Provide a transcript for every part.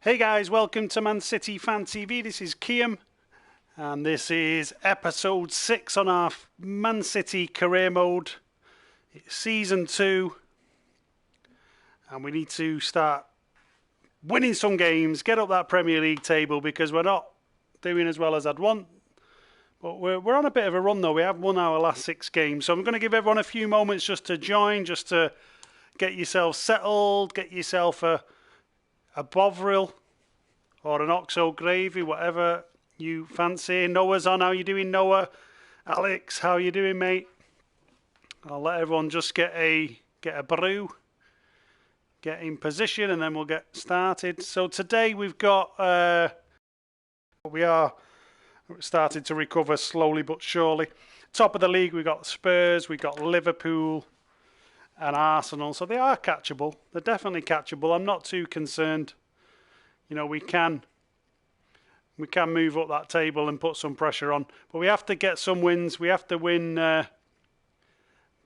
Hey guys, welcome to Man City Fan TV. This is Kiam, and this is episode 6 on our Man City career mode. It's season 2, and we need to start winning some games, get up that Premier League table, because we're not doing as well as I'd want. But we're on a bit of a run though. We have won our last 6 games, so I'm going to give everyone a few moments just to join, just to get yourself settled, get yourself a Bovril or an Oxo gravy, whatever you fancy. Noah's on. How you doing, Noah? Alex, how you doing, mate? I'll let everyone just get a brew, get in position, and then we'll get started. So today we've got we are started to recover slowly but surely. Top of the league, we've got Spurs, we've got Liverpool and Arsenal, so they are catchable. They're definitely catchable. I'm not too concerned. You know, we can move up that table and put some pressure on, but we have to get some wins. We have to win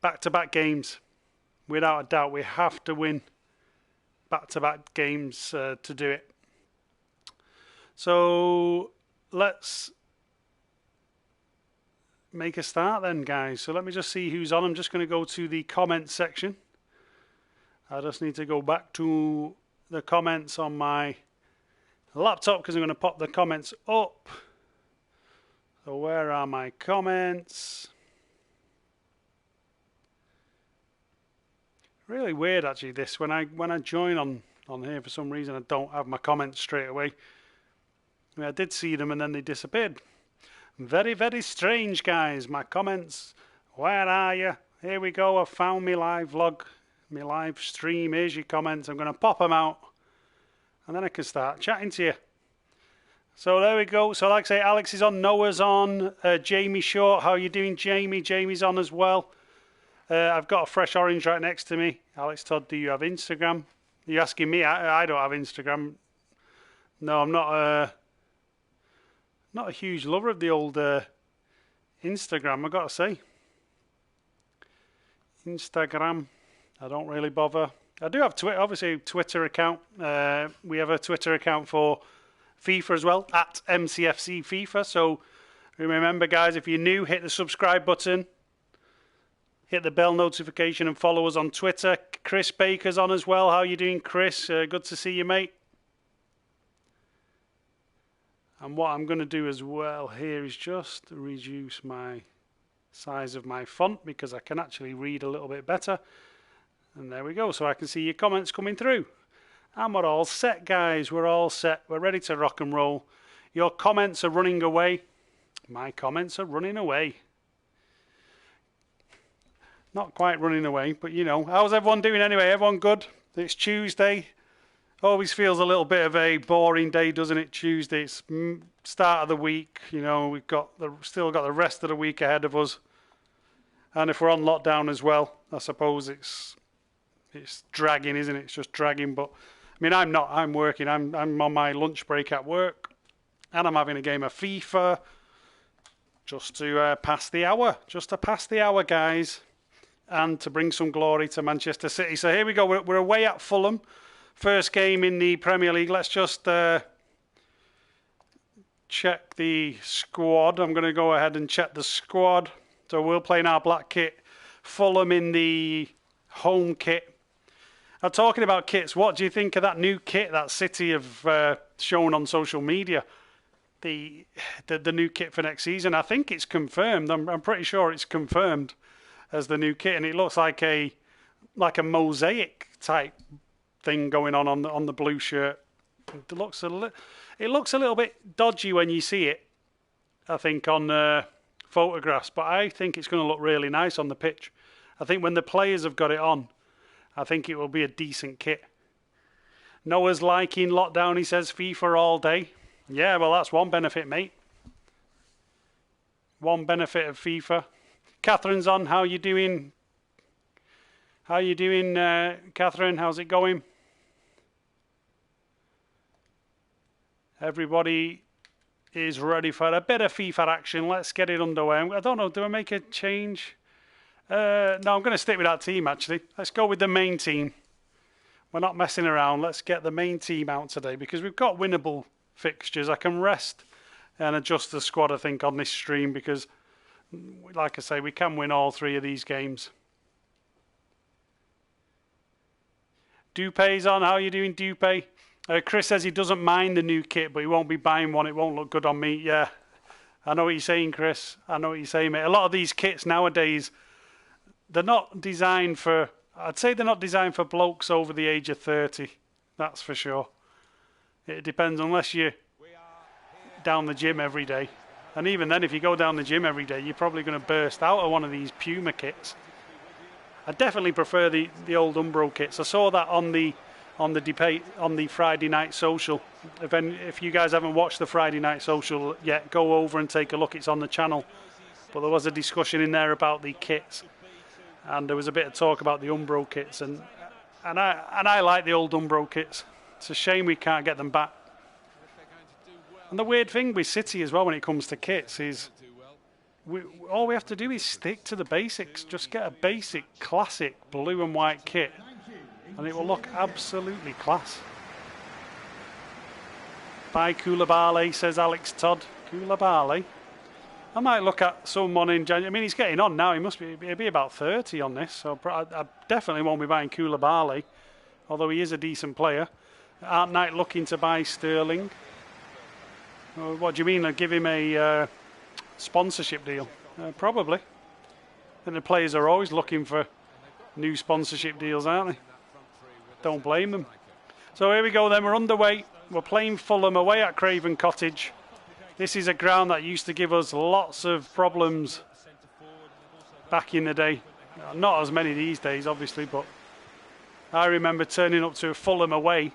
back-to-back games, without a doubt. We have to win back-to-back games to do it. So let's make a start then, guys. So let me just see who's on. I'm just going to go to the comments section. I just need to go back to the comments on my laptop because I'm going to pop the comments up. So where are my comments? Really weird actually this. When I join on here, for some reason I don't have my comments straight away. I mean, I did see them and then they disappeared. Very, very strange, guys. My comments. Where are you? Here we go. I found my live vlog, my live stream. Here's your comments. I'm going to pop them out, and then I can start chatting to you. So there we go. So like I say, Alex is on, Noah's on, Jamie Short. How you doing, Jamie? Jamie's on as well. I've got a fresh orange right next to me. Alex Todd, do you have Instagram? Are you asking me? I don't have Instagram. No, I'm not a huge lover of the old Instagram, I've got to say. Instagram, I don't really bother. I do have Twitter, obviously, Twitter account. We have a Twitter account for FIFA as well, at MCFC FIFA. So remember, guys, if you're new, hit the subscribe button, hit the bell notification, and follow us on Twitter. Chris Baker's on as well. How you doing, Chris? Good to see you, mate. And what I'm going to do as well here is just reduce my size of my font because I can actually read a little bit better. And there we go. So I can see your comments coming through. And we're all set, guys. We're all set. We're ready to rock and roll. Your comments are running away. My comments are running away. Not quite running away, but you know. How's everyone doing anyway? Everyone good? It's Tuesday. Always feels a little bit of a boring day, doesn't it? Tuesday, it's start of the week. You know, we've still got the rest of the week ahead of us. And if we're on lockdown as well, I suppose it's dragging, isn't it? It's just dragging. But I mean, I'm not. I'm working. I'm on my lunch break at work, and I'm having a game of FIFA just to pass the hour. Just to pass the hour, guys, and to bring some glory to Manchester City. So here we go. We're away at Fulham. First game in the Premier League. Let's just check the squad. I'm going to go ahead and check the squad. So we'll play in our black kit. Fulham in the home kit. Now, talking about kits, what do you think of that new kit that City have shown on social media? The new kit for next season. I think it's confirmed. I'm pretty sure it's confirmed as the new kit, and it looks like a mosaic type thing going on the blue shirt. It looks a little bit dodgy when you see it, I think, on photographs, but I think it's going to look really nice on the pitch. I think when the players have got it on, I think it will be a decent kit. Noah's liking lockdown, he says, FIFA all day. Yeah, well, that's one benefit, mate. One benefit of FIFA. Catherine's on. How you doing? How you doing, Catherine? How's it going? Everybody is ready for a bit of FIFA action. Let's get it underway. I don't know, do I make a change? No, I'm going to stick with that team, actually. Let's go with the main team. We're not messing around. Let's get the main team out today because we've got winnable fixtures. I can rest and adjust the squad, I think, on this stream because, like I say, we can win all 3 of these games. Dupé's on. How are you doing, Dupé? Chris says he doesn't mind the new kit, but he won't be buying one. It won't look good on me. Yeah, I know what you're saying, Chris. I know what you're saying, mate. A lot of these kits nowadays, they're not designed for... I'd say they're not designed for blokes over the age of 30. That's for sure. It depends, unless you're down the gym every day. And even then, if you go down the gym every day, you're probably going to burst out of one of these Puma kits. I definitely prefer the old Umbro kits. I saw that on the debate on the Friday Night Social. If you guys haven't watched the Friday Night Social yet, go over and take a look. It's on the channel. But there was a discussion in there about the kits. And there was a bit of talk about the Umbro kits, and I like the old Umbro kits. It's a shame we can't get them back. And the weird thing with City as well when it comes to kits is all we have to do is stick to the basics. Just get a basic, classic blue and white kit, and it will look absolutely class. Bye Koulibaly, says Alex Todd. Koulibaly. I might look at someone in January. I mean, he's getting on now. He'll be about 30 on this. So I definitely won't be buying Koulibaly, although he is a decent player. Aren't Knight looking to buy Sterling? What do you mean? Give him a sponsorship deal? Probably. And the players are always looking for new sponsorship deals, aren't they? Don't blame them. So here we go then. We're underway. We're playing Fulham away at Craven Cottage. This is a ground that used to give us lots of problems back in the day. Not as many these days, obviously, but I remember turning up to Fulham away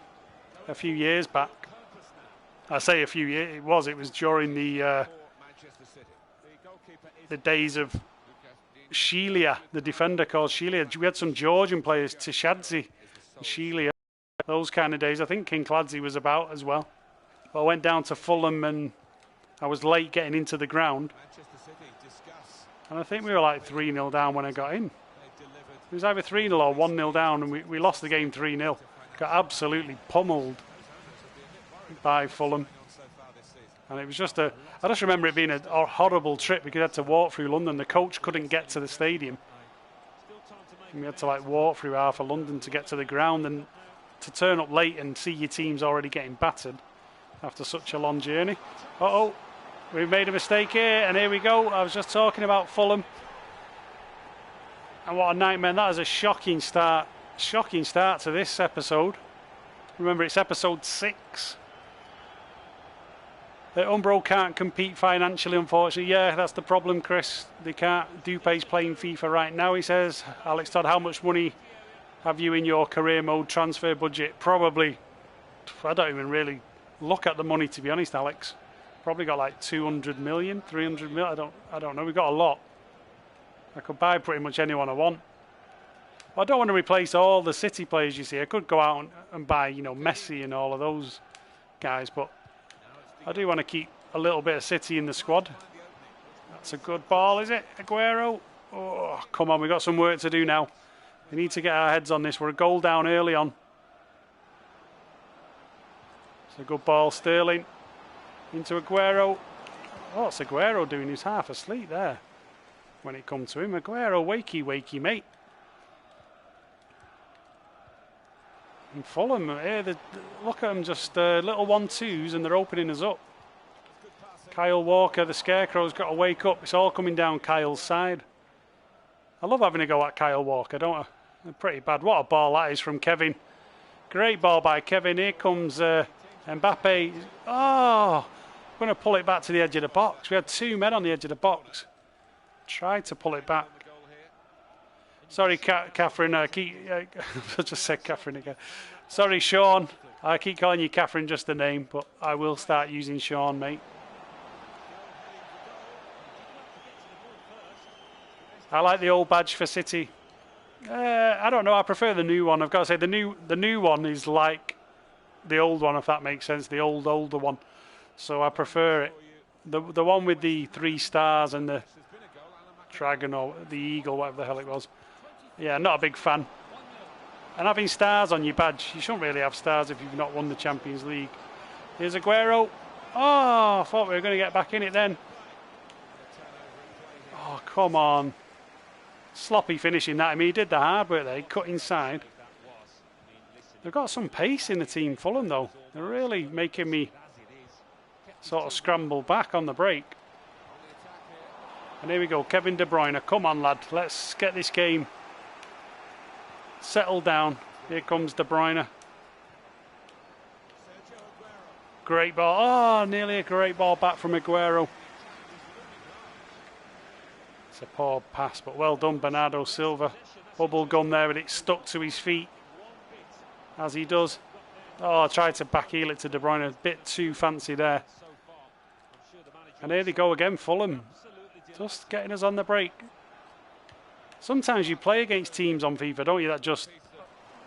a few years back. I say a few years, it was during the days of Shelia, the defender called Shelia. We had some Georgian players, Tishadze, Shelia, those kind of days. I think King Cladzi was about as well. But I went down to Fulham and I was late getting into the ground, and I think we were like 3-0 down when I got in. It was either 3-0 or 1-0 down, and we lost the game 3-0. Got absolutely pummeled by Fulham. And it was just I just remember it being a horrible trip because we had to walk through London. The coach couldn't get to the stadium. And we had to walk through half of London to get to the ground, and to turn up late and see your team's already getting battered after such a long journey. Uh-oh, we've made a mistake here, and here we go. I was just talking about Fulham. And what a nightmare. That is a shocking start to this episode. Remember, it's episode 6. The Umbro can't compete financially, unfortunately. Yeah, that's the problem, Chris. They can't. Dupé's playing FIFA right now, he says. Alex Todd, how much money have you in your career mode transfer budget? Probably, I don't even really look at the money, to be honest, Alex. Probably got like 200 million, 300 million. I don't know. We've got a lot. I could buy pretty much anyone I want. I don't want to replace all the City players, you see. I could go out and buy, Messi and all of those guys, but I do want to keep a little bit of City in the squad. That's a good ball, is it? Aguero. Oh, come on. We've got some work to do now. We need to get our heads on this. We're a goal down early on. It's a good ball, Sterling. Into Aguero. What's Aguero doing? He's half asleep there when it comes to him. Aguero, wakey, mate. And Fulham, look at them, just little 1-2s, and they're opening us up. Kyle Walker, the Scarecrow's got to wake up. It's all coming down Kyle's side. I love having a go at Kyle Walker, don't I? They're pretty bad. What a ball that is from Kevin. Great ball by Kevin. Here comes Mbappe. Oh, going to pull it back to the edge of the box. We had 2 men on the edge of the box. Tried to pull it back. Sorry, Catherine. I just said Catherine again. Sorry, Sean. I keep calling you Catherine, just the name, but I will start using Sean, mate. I like the old badge for City. I don't know. I prefer the new one. I've got to say the new one is like the old one, if that makes sense. The older one. So I prefer it. The one with the 3 stars and the dragon or the eagle, whatever the hell it was. Yeah, not a big fan. And having stars on your badge, you shouldn't really have stars if you've not won the Champions League. Here's Aguero. Oh, I thought we were going to get back in it then. Oh, come on. Sloppy finishing that. I mean, he did the hard work there. He cut inside. They've got some pace in the team, Fulham, though. They're really making me sort of scramble back on the break. And here we go, Kevin De Bruyne. Come on, lad. Let's get this game settled down. Here comes De Bruyne. Great ball. Oh, nearly a great ball back from Aguero. It's a poor pass, but well done, Bernardo Silva. Bubble gum there, but it stuck to his feet, as he does. Oh, I tried to back heel it to De Bruyne. A bit too fancy there. And here they go again, Fulham. Just getting us on the break. Sometimes you play against teams on FIFA, don't you, that just...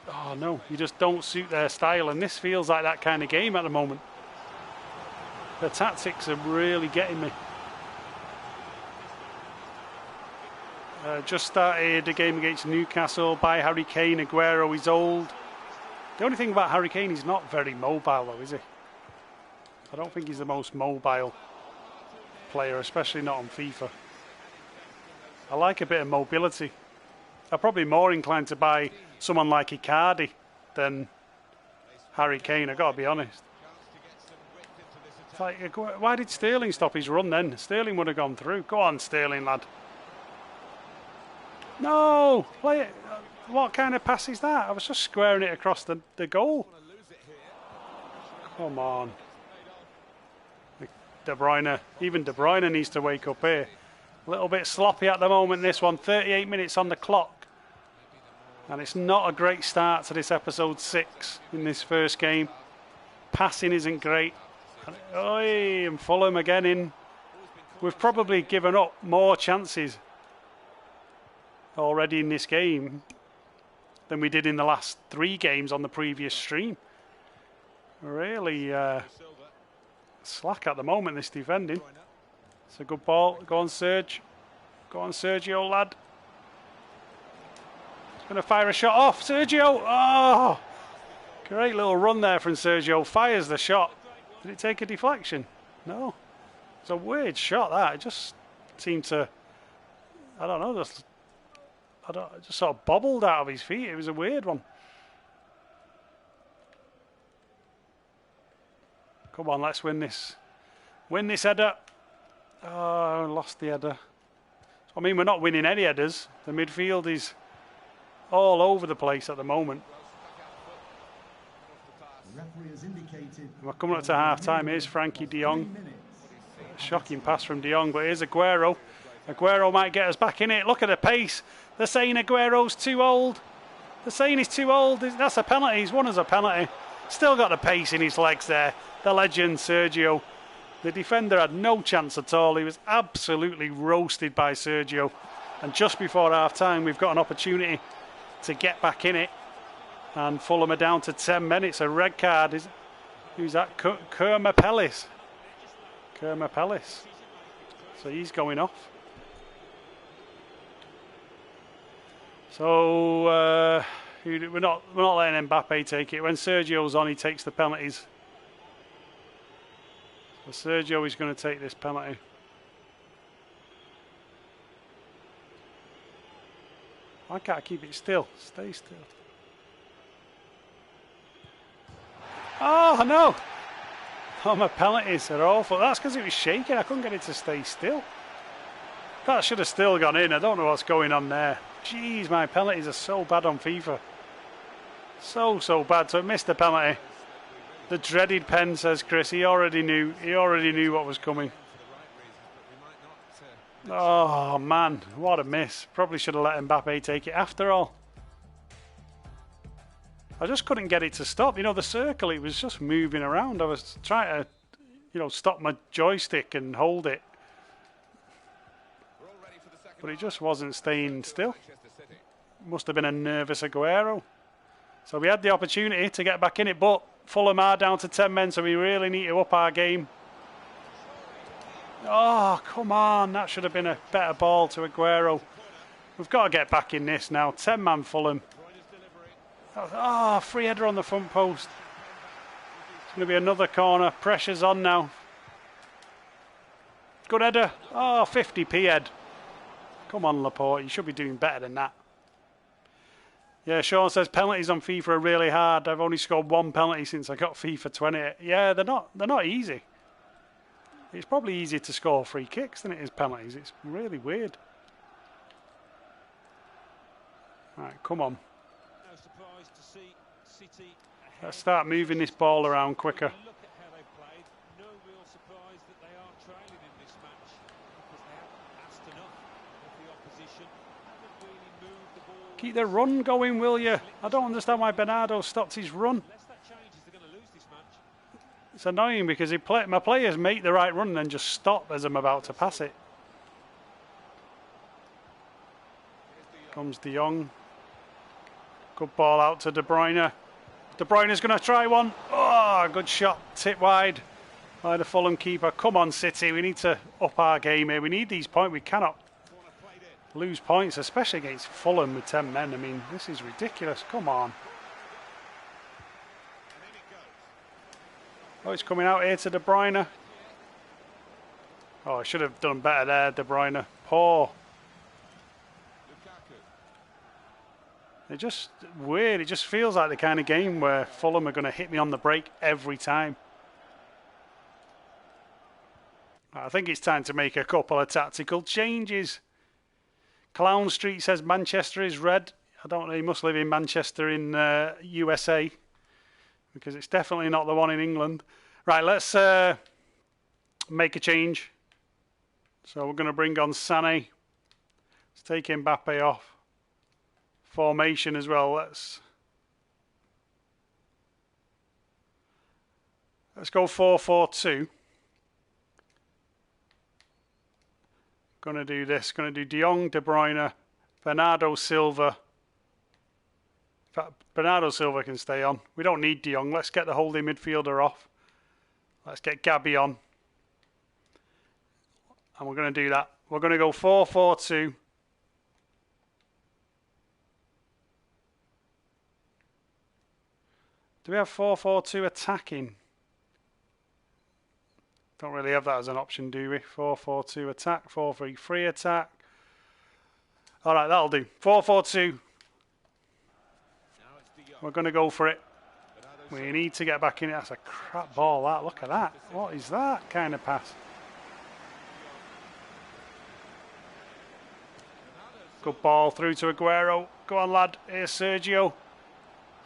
Oh, no, you just don't suit their style. And this feels like that kind of game at the moment. The tactics are really getting me. Just started the game against Newcastle by Harry Kane. Aguero is old. The only thing about Harry Kane, he's not very mobile though, is he? I don't think he's the most mobile player, especially not on FIFA. I like a bit of mobility. I'm probably more inclined to buy someone like Icardi than Harry Kane, I've got to be honest. It's like, why did Sterling stop his run then? Sterling would have gone through. Go on, Sterling, lad. No! Play it. What kind of pass is that? I was just squaring it across the goal. Come on. De Bruyne. Even De Bruyne needs to wake up here. A little bit sloppy at the moment, this one. 38 minutes on the clock. And it's not a great start to this episode 6 in this first game. Passing isn't great. And Fulham again in. We've probably given up more chances already in this game than we did in the last 3 games on the previous stream. Really slack at the moment, this defending. It's a good ball. Go on, Serge. Go on, Sergio, lad. He's going to fire a shot off. Sergio! Oh! Great little run there from Sergio. Fires the shot. Did it take a deflection? No. It's a weird shot, that. It just seemed to... I don't know, just sort of bobbled out of his feet. It was a weird one. Come on, let's win this. Win this header. Oh, lost the header. I mean, we're not winning any headers. The midfield is all over the place at the moment. We're coming up to half-time. Here's Frankie de Jong. Shocking pass from de Jong, but here's Aguero. Aguero might get us back in it. Look at the pace. They're saying Aguero's too old. They're saying he's too old. That's a penalty. He's won as a penalty. Still got the pace in his legs there. The legend, Sergio. The defender had no chance at all. He was absolutely roasted by Sergio. And just before half-time, we've got an opportunity to get back in it. And Fulham are down to 10 men. It's a red card. Who's that? Kerma Pellis. Kerma Pellis. So he's going off. So we're not letting Mbappe take it. When Sergio's on, he takes the penalties. So Sergio is going to take this penalty. Why can't I keep it still? Stay still. Oh no! Oh, my penalties are awful. That's because it was shaking. I couldn't get it to stay still. That should have still gone in. I don't know what's going on there. Jeez, my penalties are so bad on FIFA. So bad. So I missed the penalty. The dreaded pen, says Chris. He already knew. He already knew what was coming. Oh man, what a miss. Probably should have let Mbappe take it after all. I just couldn't get it to stop. You know, the circle, it was just moving around. I was trying to, stop my joystick and hold it. But it just wasn't staying still. Must have been a nervous Aguero. So we had the opportunity to get back in it, but Fulham are down to 10 men, so we really need to up our game. Oh, come on. That should have been a better ball to Aguero. We've got to get back in this now. 10-man Fulham. Oh, free header on the front post. It's going to be another corner. Pressure's on now. Good header. Oh, 50p head. Come on, Laporte. You should be doing better than that. Yeah, Sean says penalties on FIFA are really hard. I've only scored one penalty since I got FIFA 20. Yeah, they're not easy. It's probably easier to score free kicks than it is penalties. It's really weird. Right, come on. No surprise to see City ahead. Let's start moving this ball around quicker. Look at how they played. No real surprise that they are trailing in this match because they haven't passed enough of the opposition. Haven't really moved the ball. Keep the run going, will you? I don't understand why Bernardo stopped his run. Unless that changes, they're going to lose this match. It's annoying because my players make the right run and then just stop as I'm about to pass it. Comes De Jong. Good ball out to De Bruyne. De Bruyne's going to try one. Oh, good shot. Tip wide by the Fulham keeper. Come on, City. We need to up our game here. We need these points. We cannot lose points, especially against Fulham with 10 men. I mean, this is ridiculous. Come on. Oh, it's coming out here to De Bruyne. Oh, I should have done better there, De Bruyne. Poor. It's just weird. It just feels like the kind of game where Fulham are going to hit me on the break every time. I think it's time to make a couple of tactical changes. Clown Street says Manchester is red. I don't know, he must live in Manchester in USA, because it's definitely not the one in England. Right, let's make a change. So we're going to bring on Sané. Let's take Mbappe off. Formation as well. Let's go 4-4-2. Going to do this. Going to do De Jong, De Bruyne, Bernardo Silva. In fact, Bernardo Silva can stay on. We don't need De Jong. Let's get the holding midfielder off. Let's get Gabby on. And we're going to do that. We're going to go 4-4-2. Do we have 4-4-2 attacking? Don't really have that as an option, do we? 4-4-2 attack, 4-3-3 attack. All right, that'll do. 4-4-2. We're going to go for it. We need to get back in it. That's a crap ball, that. Look at that. What is that kind of pass? Good ball through to Aguero. Go on, lad. Here's Sergio.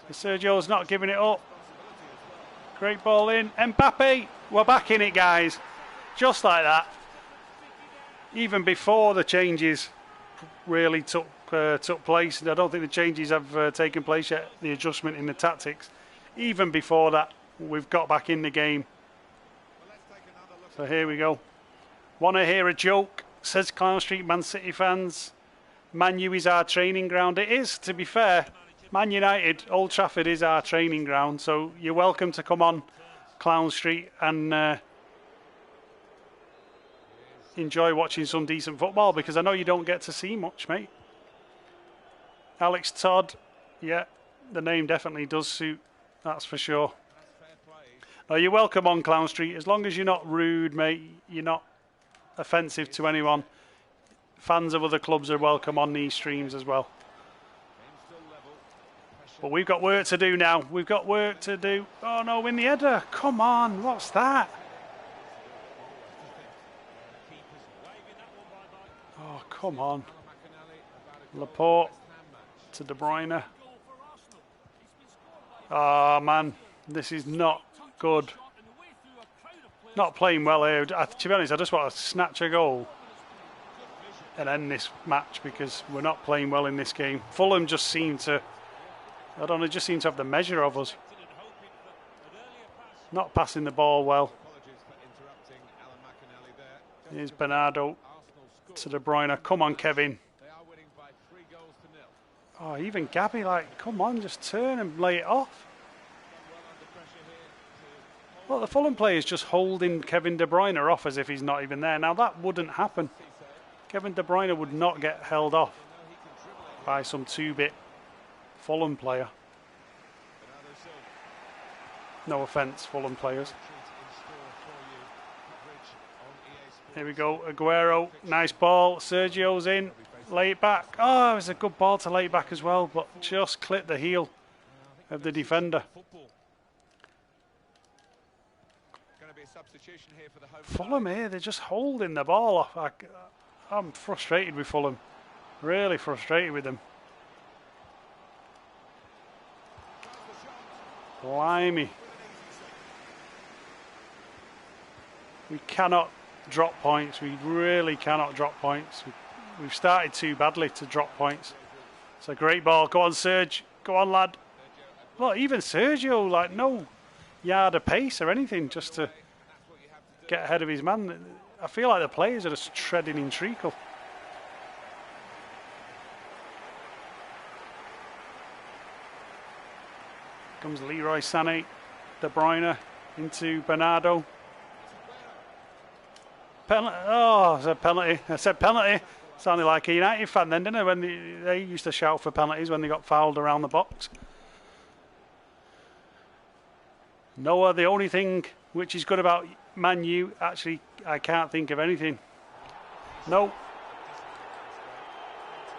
Sergio's not giving it up. Great ball in. Mbappe. We're back in it, guys. Just like that. Even before the changes really took place. I don't think the changes have taken place yet. The adjustment in the tactics. Even before that, we've got back in the game. So here we go. Want to hear a joke? Says Clown Street Man City fans. Man U is our training ground. It is, to be fair. Man United, Old Trafford is our training ground, so you're welcome to come on Clown Street and enjoy watching some decent football, because I know you don't get to see much, mate. Alex Todd, yeah, the name definitely does suit, that's for sure. No, you're welcome on Clown Street, as long as you're not rude, mate, you're not offensive to anyone. Fans of other clubs are welcome on these streams as well. But we've got work to do now. We've got work to do. Oh no, win the header. Come on, what's that? Oh, come on. Laporte to De Bruyne. Oh man, this is not good. Not playing well here. To be honest, I just want to snatch a goal and end this match, because we're not playing well in this game. Fulham just seem to... I don't know, just seem to have the measure of us. Not passing the ball well. Here's Bernardo to De Bruyne. Come on, Kevin. Oh, even Gabby, like, come on, just turn and lay it off. Well, the Fulham player is just holding Kevin De Bruyne off as if he's not even there. Now, that wouldn't happen. Kevin De Bruyne would not get held off by some two-bit Fulham player. No offence, Fulham players. Here we go, Aguero, nice ball, Sergio's in, lay it back. Oh, it was a good ball to lay it back as well, but just clipped the heel of the defender. Fulham here, they're just holding the ball off. I'm frustrated with Fulham, really frustrated with them. Blimey. We cannot drop points. We really cannot drop points. We've started too badly to drop points. It's a great ball. Go on, Serge. Go on, lad. Look, even Sergio, like, no yard of pace or anything just to get ahead of his man. I feel like the players are just treading in treacle. Comes Leroy Sané, De Bruyne into Bernardo. Penalty. Oh, it's a penalty. I said penalty. Sounded like a United fan then, didn't it? When they used to shout for penalties when they got fouled around the box. Noah, the only thing which is good about Man U, actually, I can't think of anything. No.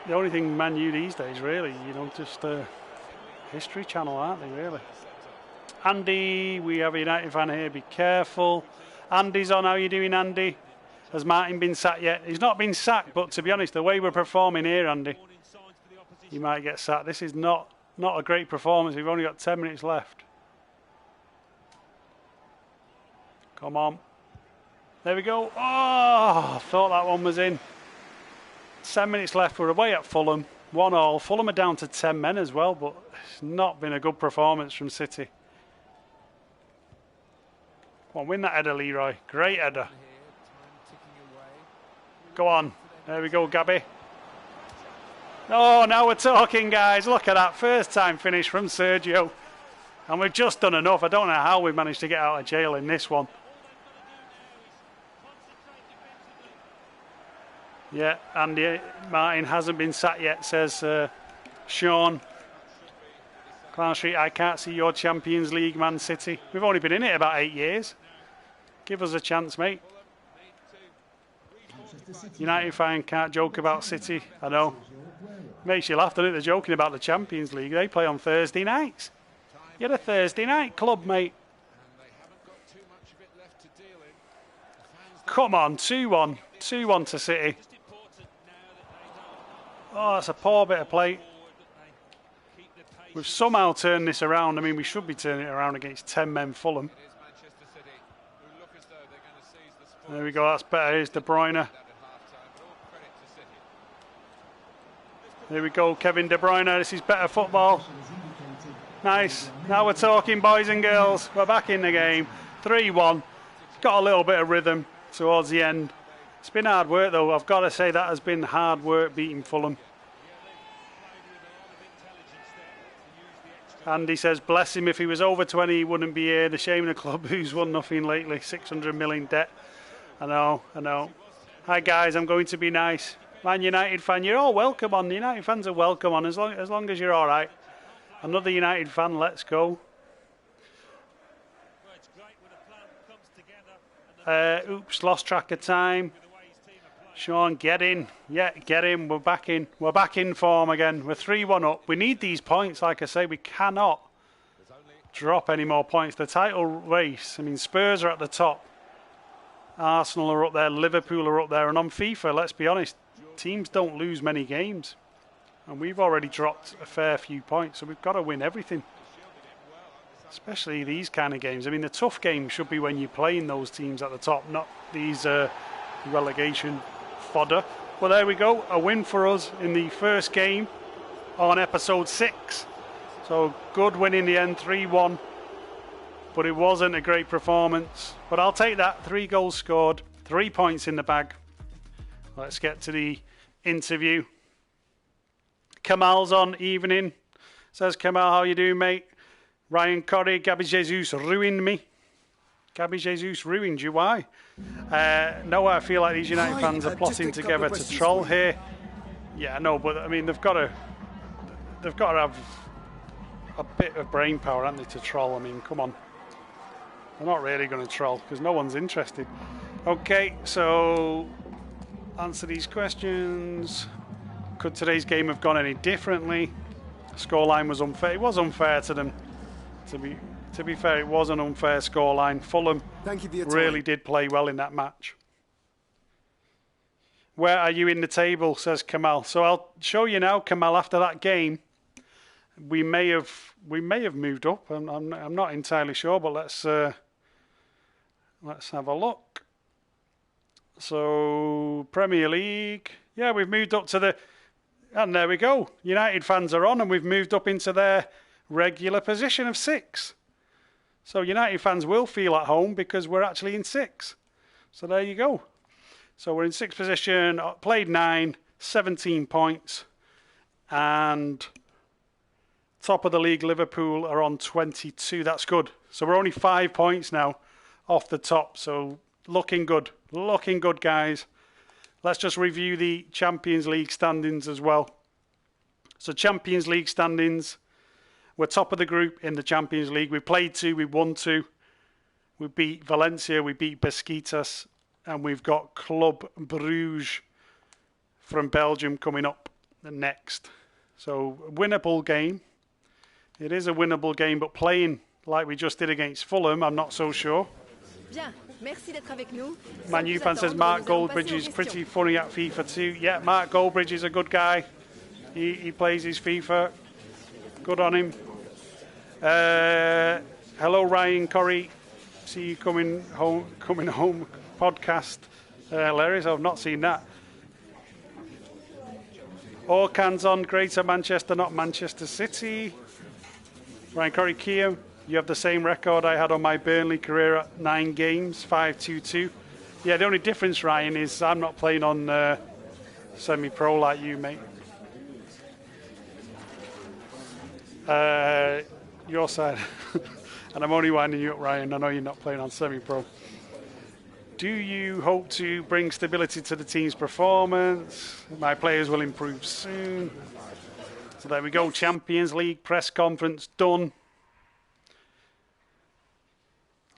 The only thing Man U these days, really, you know, just History Channel, aren't they, really? Andy, we have a United fan here, be careful. Andy's on, how are you doing, Andy? Has Martin been sacked yet? He's not been sacked, but to be honest, the way we're performing here, Andy, he might get sacked. This is not a great performance. We've only got 10 minutes left. Come on. There we go. Oh, I thought that one was in. 10 minutes left. We're away at Fulham. 1-1. Fulham are down to 10 men as well, but it's not been a good performance from City. Come on, win that header, Leroy. Great header. Go on. There we go, Gabby. Oh, now we're talking, guys. Look at that. First time finish from Sergio. And we've just done enough. I don't know how we've managed to get out of jail in this one. Yeah, Andy Martin hasn't been sacked yet, says Sean. Clown Street, I can't see your Champions League, Man City. We've only been in it about 8 years. Give us a chance, mate. United fan can't joke about City. I know. Makes you laugh, doesn't it? They're joking about the Champions League. They play on Thursday nights. You're a Thursday night club, mate. Come on, 2-1. 2-1 to City. Oh, that's a poor bit of play. We've somehow turned this around. I mean, we should be turning it around against 10 men Fulham. There we go, that's better. Here's De Bruyne. There we go, Kevin De Bruyne. This is better football. Nice. Now we're talking, boys and girls. We're back in the game. 3-1. Got a little bit of rhythm towards the end. It's been hard work, though. I've got to say that has been hard work beating Fulham. Andy says, bless him, if he was over 20, he wouldn't be here. The shame of the club who's won nothing lately. 600 million debt. I know. Hi, guys, I'm going to be nice. Man United fan, you're all welcome on. The United fans are welcome on, as long as you're all right. Another United fan, let's go. Oops, lost track of time. Sean, get in. Yeah, get in. We're back in. We're back in form again. We're 3-1 up. We need these points, like I say. We cannot drop any more points. The title race, I mean, Spurs are at the top. Arsenal are up there. Liverpool are up there. And on FIFA, let's be honest, teams don't lose many games. And we've already dropped a fair few points. So we've got to win everything. Especially these kind of games. I mean, the tough games should be when you're playing those teams at the top, not these relegation fodder. Well, there we go. A win for us in the first game on episode 6. So good win in the end, 3-1. But it wasn't a great performance. But I'll take that. 3 goals scored, 3 points in the bag. Let's get to the interview. Kamal's on, evening. Says Kamal, how you doing, mate? Ryan Corrie, Gabby Jesus ruined me. Gabby Jesus ruined you, why? No, I feel like these United fans are plotting together to troll here. Yeah, I know, but I mean, they've got to have a bit of brain power, haven't they, to troll? I mean, come on. They're not really going to troll because no one's interested. Okay, so answer these questions. Could today's game have gone any differently? Scoreline was unfair. It was unfair to them. To be fair, it was an unfair scoreline. Fulham really did play well in that match. Where are you in the table, says Kamal. So I'll show you now, Kamal. After that game, we may have moved up. I'm not entirely sure, but let's have a look. So Premier League, yeah, we've moved up to the, and there we go. United fans are on, and we've moved up into their regular position of 6. So United fans will feel at home because we're actually in 6. So there you go. So we're in 6th position, played 9, 17 points, and top of the league, Liverpool, are on 22. That's good. So we're only 5 points now off the top. So looking good, guys. Let's just review the Champions League standings as well. So Champions League standings, we're top of the group in the Champions League. We played 2, we won 2. We beat Valencia, we beat Besiktas, and we've got Club Brugge from Belgium coming up next. So winnable game. It is a winnable game, but playing like we just did against Fulham, I'm not so sure. Man U fan says Mark Goldbridge is pretty funny at FIFA too. Yeah, Mark Goldbridge is a good guy. He plays his FIFA. Good on him. Hello, Ryan Corrie. See you coming home podcast. Hilarious. I've not seen that. All cans on Greater Manchester, not Manchester City. Ryan Corrie, Kiam, you have the same record I had on my Burnley career at 9 games, 5-2-2. Yeah, the only difference, Ryan, is I'm not playing on semi-pro like you, mate. Your side. And I'm only winding you up, Ryan. I know you're not playing on semi-pro. Do you hope to bring stability to the team's performance? My players will improve soon. So there we go. Champions League press conference done.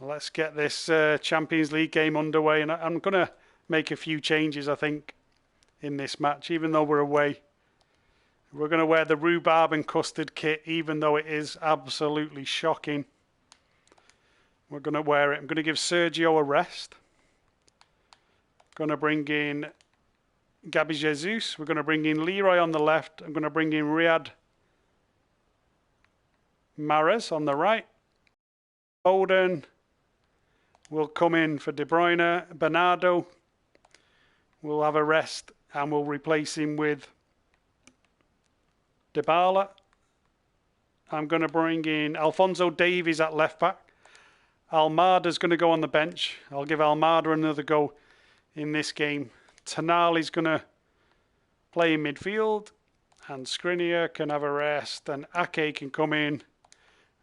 Let's get this Champions League game underway. And I'm going to make a few changes, I think, in this match, even though we're away. We're going to wear the rhubarb and custard kit, even though it is absolutely shocking. We're going to wear it. I'm going to give Sergio a rest. Going to bring in Gabi Jesus. We're going to bring in Leroy on the left. I'm going to bring in Riyad Mahrez on the right. Foden will come in for De Bruyne. Bernardo will have a rest and we'll replace him with Dybala. I'm going to bring in Alphonso Davies at left back. Almada's going to go on the bench. I'll give Almada another go in this game. Tonali's going to play in midfield. And Skriniar can have a rest. And Ake can come in.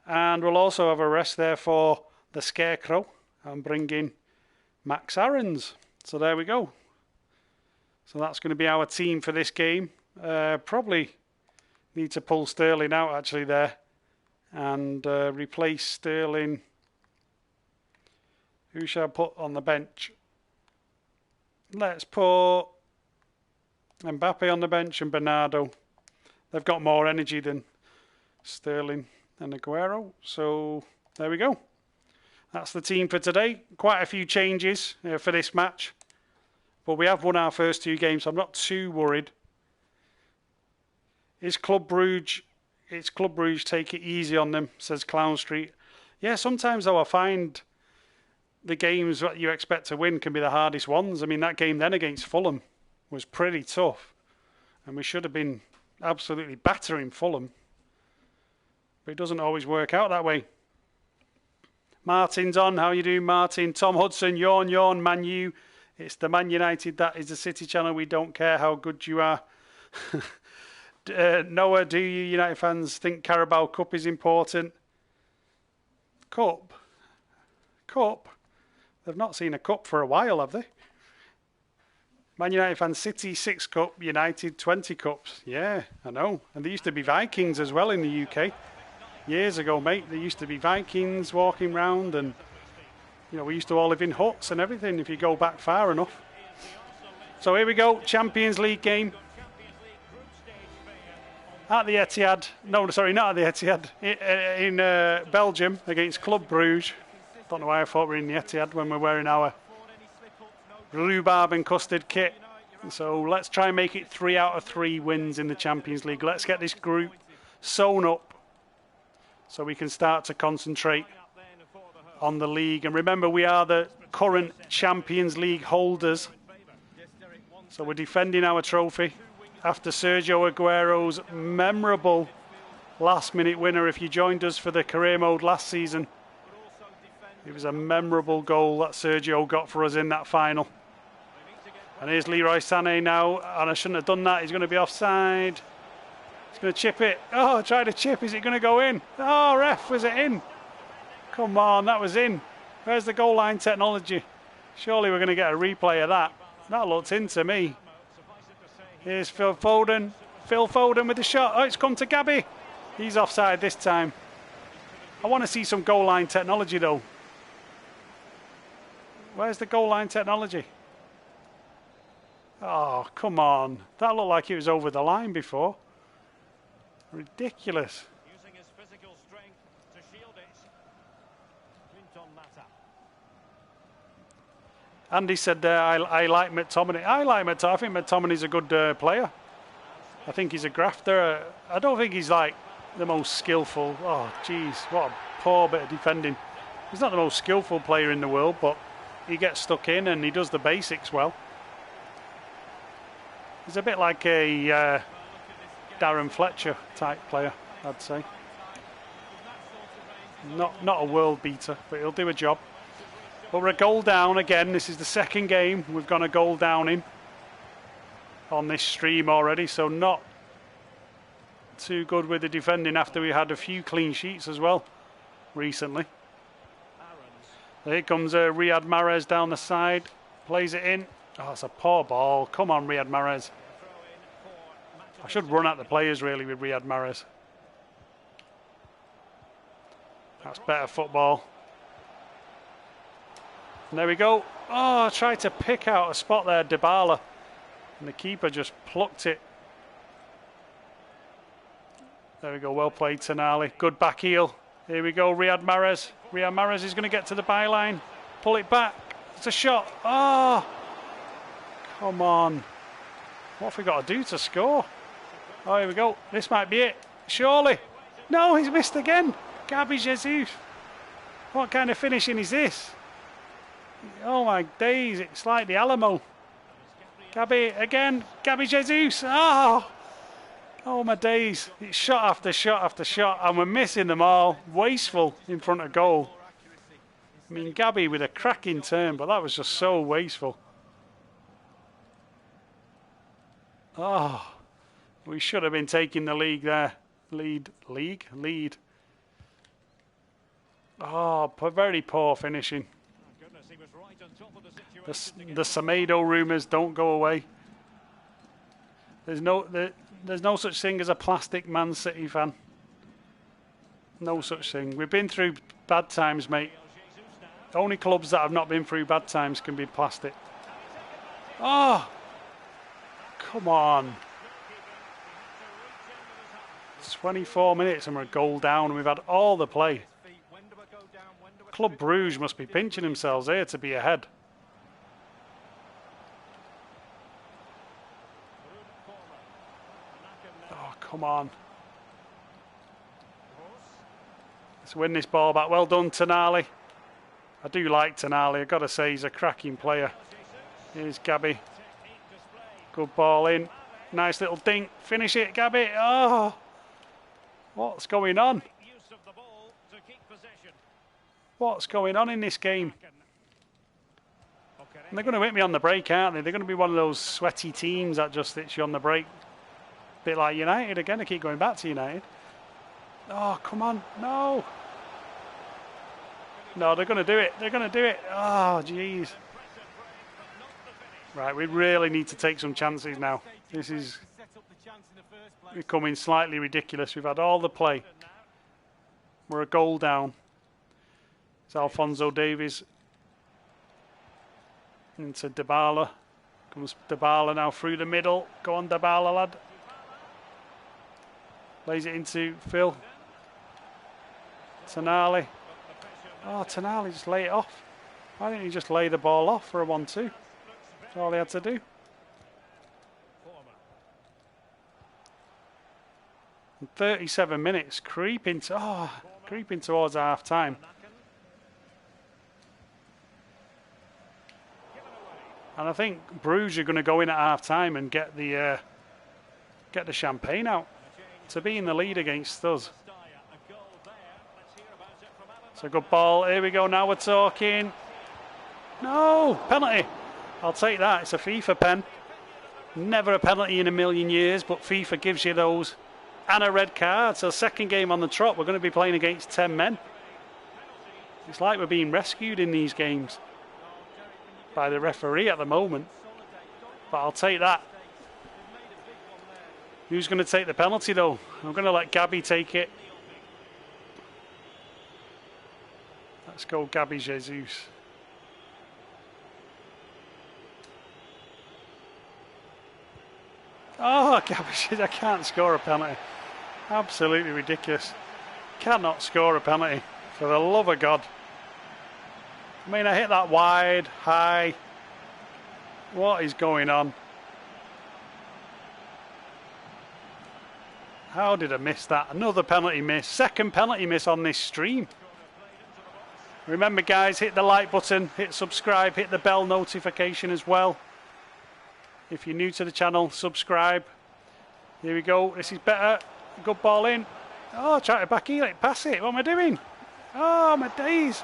And we'll also have a rest there for the Scarecrow. And bring in Max Aarons. So there we go. So that's going to be our team for this game. Probably need to pull Sterling out actually there. And replace Sterling. Who shall I put on the bench? Let's put Mbappe on the bench and Bernardo. They've got more energy than Sterling and Aguero. So there we go. That's the team for today. Quite a few changes for this match. But we have won our first 2 games, so I'm not too worried. It's Club Brugge, take it easy on them, says Clown Street. Yeah, sometimes though I find the games that you expect to win can be the hardest ones. I mean, that game then against Fulham was pretty tough. And we should have been absolutely battering Fulham. But it doesn't always work out that way. Martin's on. How you doing, Martin? Tom Hudson, yawn, Man U. It's the Man United that is the City channel. We don't care how good you are. Noah, do you United fans think Carabao Cup is important? Cup? They've not seen a cup for a while, have they? Man United fans, City 6 cup, United 20 cups. Yeah, I know. And there used to be Vikings as well in the UK. Years ago, mate, there used to be Vikings walking round and You know, we used to all live in huts and everything if you go back far enough. So here we go, Champions League game. At the Etihad, no, sorry, not at the Etihad, in Belgium against Club Brugge. Don't know why I thought we were in the Etihad when we're wearing our rhubarb and custard kit. So let's try and make it 3 out of 3 wins in the Champions League. Let's get this group sewn up so we can start to concentrate on the league. And remember, we are the current Champions League holders. So we're defending our trophy after Sergio Aguero's memorable last-minute winner. If you joined us for the career mode last season, it was a memorable goal that Sergio got for us in that final. And here's Leroy Sané now, and I shouldn't have done that. He's going to be offside. He's going to chip it. Oh, try to chip. Is it going to go in? Oh, ref, was it in? Come on, that was in. Where's the goal line technology? Surely we're going to get a replay of that. That looked in to me. Here's Phil Foden. Phil Foden with the shot. Oh, it's come to Gabby. He's offside this time. I want to see some goal line technology, though. Where's the goal line technology? Oh, come on. That looked like it was over the line before. Ridiculous. Using his physical strength to shield it. Andy said, I like McTominay. I like McTominay. I think McTominay's a good player. I think he's a grafter. I don't think he's like the most skillful. Oh, jeez, what a poor bit of defending. He's not the most skillful player in the world, but he gets stuck in and he does the basics well. He's a bit like a Darren Fletcher type player, I'd say. Not a world beater, but he'll do a job. But we're a goal down again. This is the second game we've gone a goal down in on this stream already, so not too good with the defending after we had a few clean sheets as well recently. Here comes Riyad Mahrez down the side, plays it in. Oh, it's a poor ball. Come on, Riyad Mahrez. I should run at the players really with Riyad Mahrez. That's better football. And there we go. Oh, I tried to pick out a spot there, Dybala. And the keeper just plucked it. There we go, well played, Tonali. Good back heel. Here we go, Riyad Mahrez. Riyad Mahrez is going to get to the byline. Pull it back. It's a shot. Oh, come on. What have we got to do to score? Oh, here we go. This might be it. Surely. No, he's missed again. Gabby Jesus. What kind of finishing is this? Oh my days, it's like the Alamo. Gabby again. Gabby Jesus. Oh my days. It's shot after shot after shot and we're missing them all. Wasteful in front of goal. I mean, Gabby with a cracking turn, but that was just so wasteful. Oh, we should have been taking the league there. Lead. Oh, very poor finishing. The Semedo rumours don't go away. There's no such thing as a plastic Man City fan. No such thing. We've been through bad times, mate. Only clubs that have not been through bad times can be plastic. Oh, come on. 24 minutes and we're a goal down and we've had all the play. Club Brugge must be pinching themselves here to be ahead. Oh, come on. Let's win this ball back. Well done, Tonali. I do like Tonali. I've got to say he's a cracking player. Here's Gabby. Good ball in. Nice little dink. Finish it, Gabby. Oh, what's going on? What's going on in this game? And they're going to hit me on the break, aren't they? They're going to be one of those sweaty teams that just hits you on the break. Bit like United again. I keep going back to United. Oh, come on. No. No, they're going to do it. They're going to do it. Oh, jeez. Right, we really need to take some chances now. This is becoming slightly ridiculous. We've had all the play. We're a goal down. It's Alphonso Davies Into Dybala. Comes Dybala now through the middle. Go on, Dybala, lad. Plays it into Phil. Tonali. Oh, Tonali just lay it off. Why didn't he just lay the ball off for a 1-2? That's all he had to do. 37 minutes, creeping towards half time. And I think Bruges are going to go in at half time and get the champagne out to be in the lead against us. It's a good ball. Here we go. Now we're talking. No, penalty. I'll take that. It's a FIFA pen. Never a penalty in a million years, but FIFA gives you those. And a red card. So second game on the trot. We're going to be playing against 10 men. It's like we're being rescued in these games by the referee at the moment. But I'll take that. Who's going to take the penalty though? I'm going to let Gabby take it. Let's go Gabby Jesus. Oh, Gabby, I can't score a penalty. Absolutely ridiculous. Cannot score a penalty, for the love of God. I mean, I hit that wide, high. What is going on? How did I miss that? Another penalty miss. Second penalty miss on this stream. Remember, guys, hit the like button, hit subscribe, hit the bell notification as well. If you're new to the channel, subscribe. Here we go. This is better. Good ball in. Oh, try to back heel it. Pass it. What am I doing? Oh, my days.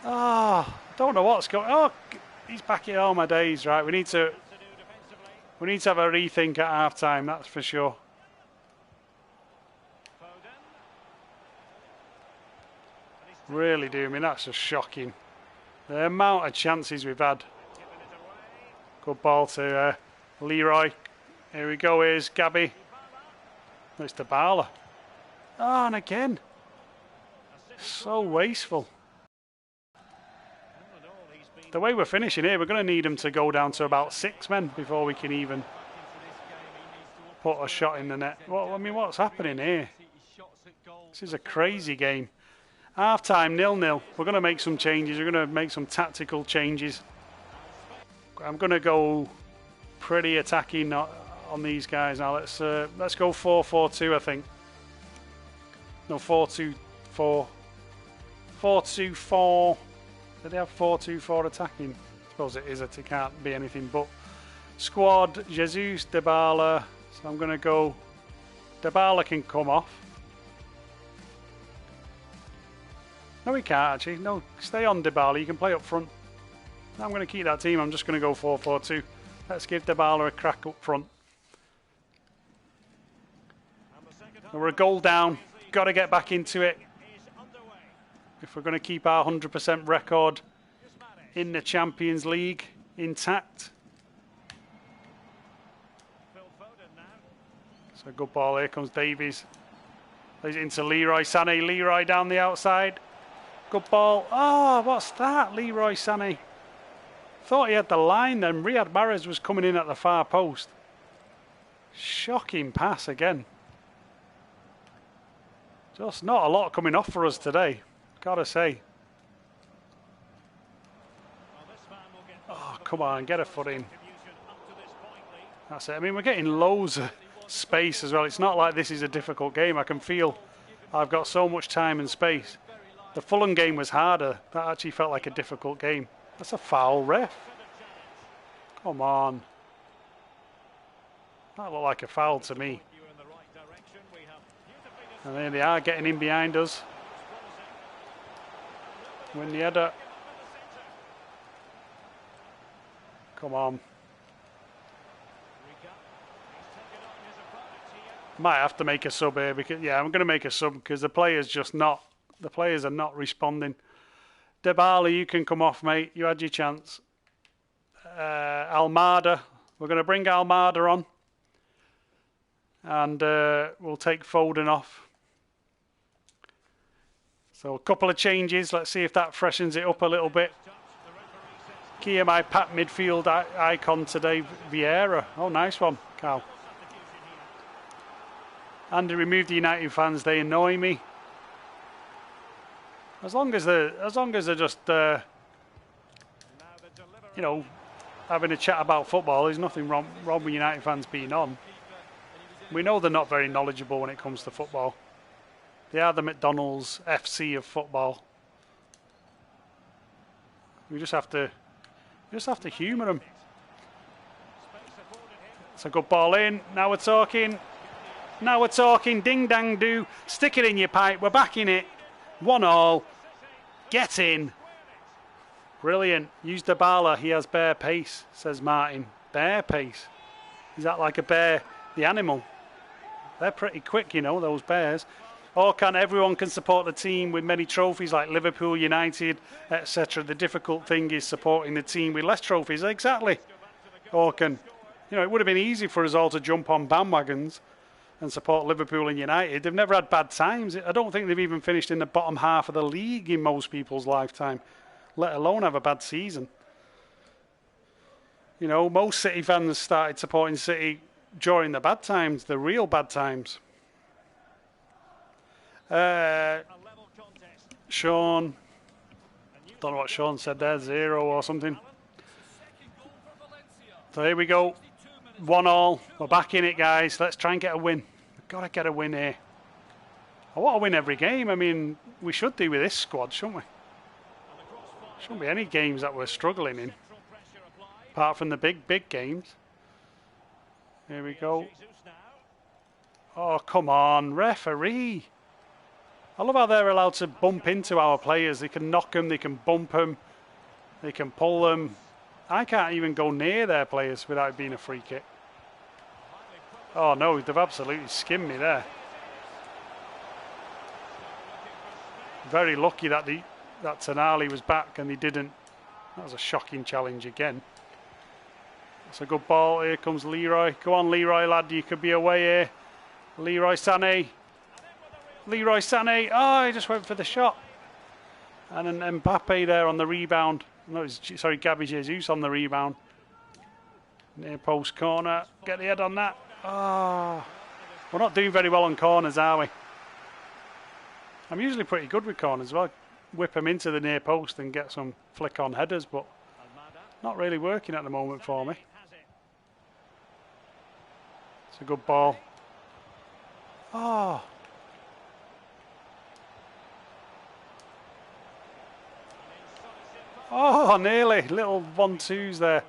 Oh, don't know what's going on. Oh, he's back it. Oh, my days. Right, we need to have a rethink at half time, that's for sure. Really do. I mean, that's just shocking. The amount of chances we've had. Good ball to Leroy. Here we go. Here's Gabby. It's Dybala. Oh, and again. So wasteful. The way we're finishing here, we're going to need him to go down to about 6 men before we can even put a shot in the net. Well, I mean, what's happening here? This is a crazy game. Half time, 0-0. We're going to make some changes. We're going to make some tactical changes. I'm going to go pretty attacking on these guys now. Let's go 4-4-2, I think. No, 4-2-4. 4-2-4. Did they have 4-2-4 attacking? I suppose it is. It can't be anything but. Squad, Jesus, Dybala. So I'm going to go. Dybala can come off. No, he can't actually. No, stay on Dybala. You can play up front. I'm going to keep that team. I'm just going to go 4-4-2. Let's give Dybala a crack up front. We're a goal down. Got to get back into it. If we're going to keep our 100% record in the Champions League intact. So good ball. Here comes Davies. Plays it into Leroy Sané. Leroy down the outside. Good ball. Oh, what's that? Leroy Sané. Thought he had the line then. Riyad Mahrez was coming in at the far post. Shocking pass again. Just not a lot coming off for us today. Gotta say. Oh, come on. Get a foot in. That's it. I mean, we're getting loads of space as well. It's not like this is a difficult game. I can feel I've got so much time and space. The Fulham game was harder. That actually felt like a difficult game. That's a foul, ref. Come on. That looked like a foul to me. And there they are, getting in behind us. Win the header. Come on. Might have to make a sub here because I'm going to make a sub because the players are not responding. Dybala, you can come off, mate. You had your chance. Almada. We're going to bring Almada on. And we'll take Foden off. So a couple of changes. Let's see if that freshens it up a little bit. Kiam, I packed midfield icon today, Vieira. Oh, nice one, Carl. Andy, remove the United fans, they annoy me. As long as they're just, you know, having a chat about football, there's nothing wrong with United fans being on. We know they're not very knowledgeable when it comes to football. They are the McDonald's FC of football. We just have to humour them. It's a good ball in. Now we're talking. Now we're talking. Ding dang do. Stick it in your pipe. We're back in it. 1-1. Get in. Brilliant. Use Dybala. He has bear pace, says Martin. Bear pace. Is that like a bear, the animal? They're pretty quick, you know, those bears. Everyone can support the team with many trophies like Liverpool, United, etc. The difficult thing is supporting the team with less trophies. Exactly. Orkan. You know, it would have been easy for us all to jump on bandwagons and support Liverpool and United. They've never had bad times. I don't think they've even finished in the bottom half of the league in most people's lifetime, let alone have a bad season. You know, most City fans started supporting City during the bad times, the real bad times. Sean, don't know what Sean said there, 0 or something. So here we go, 1-1. We're back in it, guys. Let's try and get a win. We've got to get a win here. I want to win every game. I mean, we should do with this squad, shouldn't we? Shouldn't be any games that we're struggling in, apart from the big games. Here we go. Oh, come on, referee. I love how they're allowed to bump into our players. They can knock them, they can bump them, they can pull them. I can't even go near their players without it being a free kick. Oh no, they've absolutely skimmed me there. Very lucky that Tonali was back and he didn't. That was a shocking challenge again. It's a good ball. Here comes Leroy. Go on, Leroy, lad. You could be away here. Leroy Sané. Leroy Sané. Oh, he just went for the shot. And then Mbappe there on the rebound. No, sorry, Gabby Jesus on the rebound. Near post corner. Get the head on that. Oh, we're not doing very well on corners, are we? I'm usually pretty good with corners as well. Whip them into the near post and get some flick on headers, but not really working at the moment for me. It's a good ball. Oh. Oh, nearly. Little 1-2s there.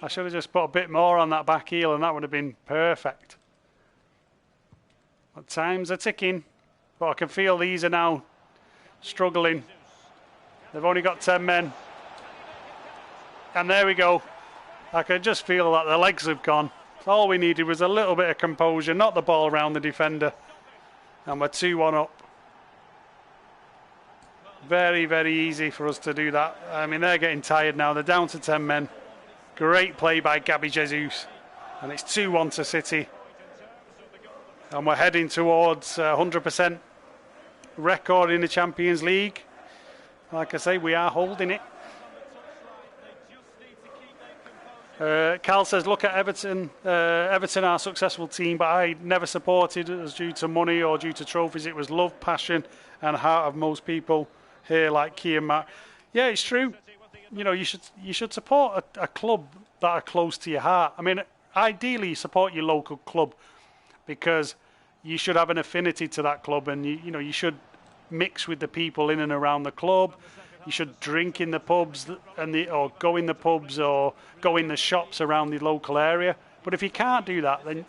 I should have just put a bit more on that back heel and that would have been perfect. But times are ticking. But I can feel these are now struggling. They've only got 10 men. And there we go. I can just feel that the legs have gone. All we needed was a little bit of composure, not the ball around the defender. And we're 2-1 up. Very, very easy for us to do that. I mean, they're getting tired now. They're down to 10 men. Great play by Gabby Jesus. And it's 2-1 to City. And we're heading towards 100% record in the Champions League. Like I say, we are holding it. Carl says, look at Everton. Everton are a successful team, but I never supported it as due to money or due to trophies. It was love, passion, and heart of most people here, like Kiam. Yeah, it's true. You know, you should support a club that are close to your heart. I mean, ideally, you support your local club because you should have an affinity to that club, and you should mix with the people in and around the club. You should drink in the pubs or go in the pubs or go in the shops around the local area. But if you can't do that, then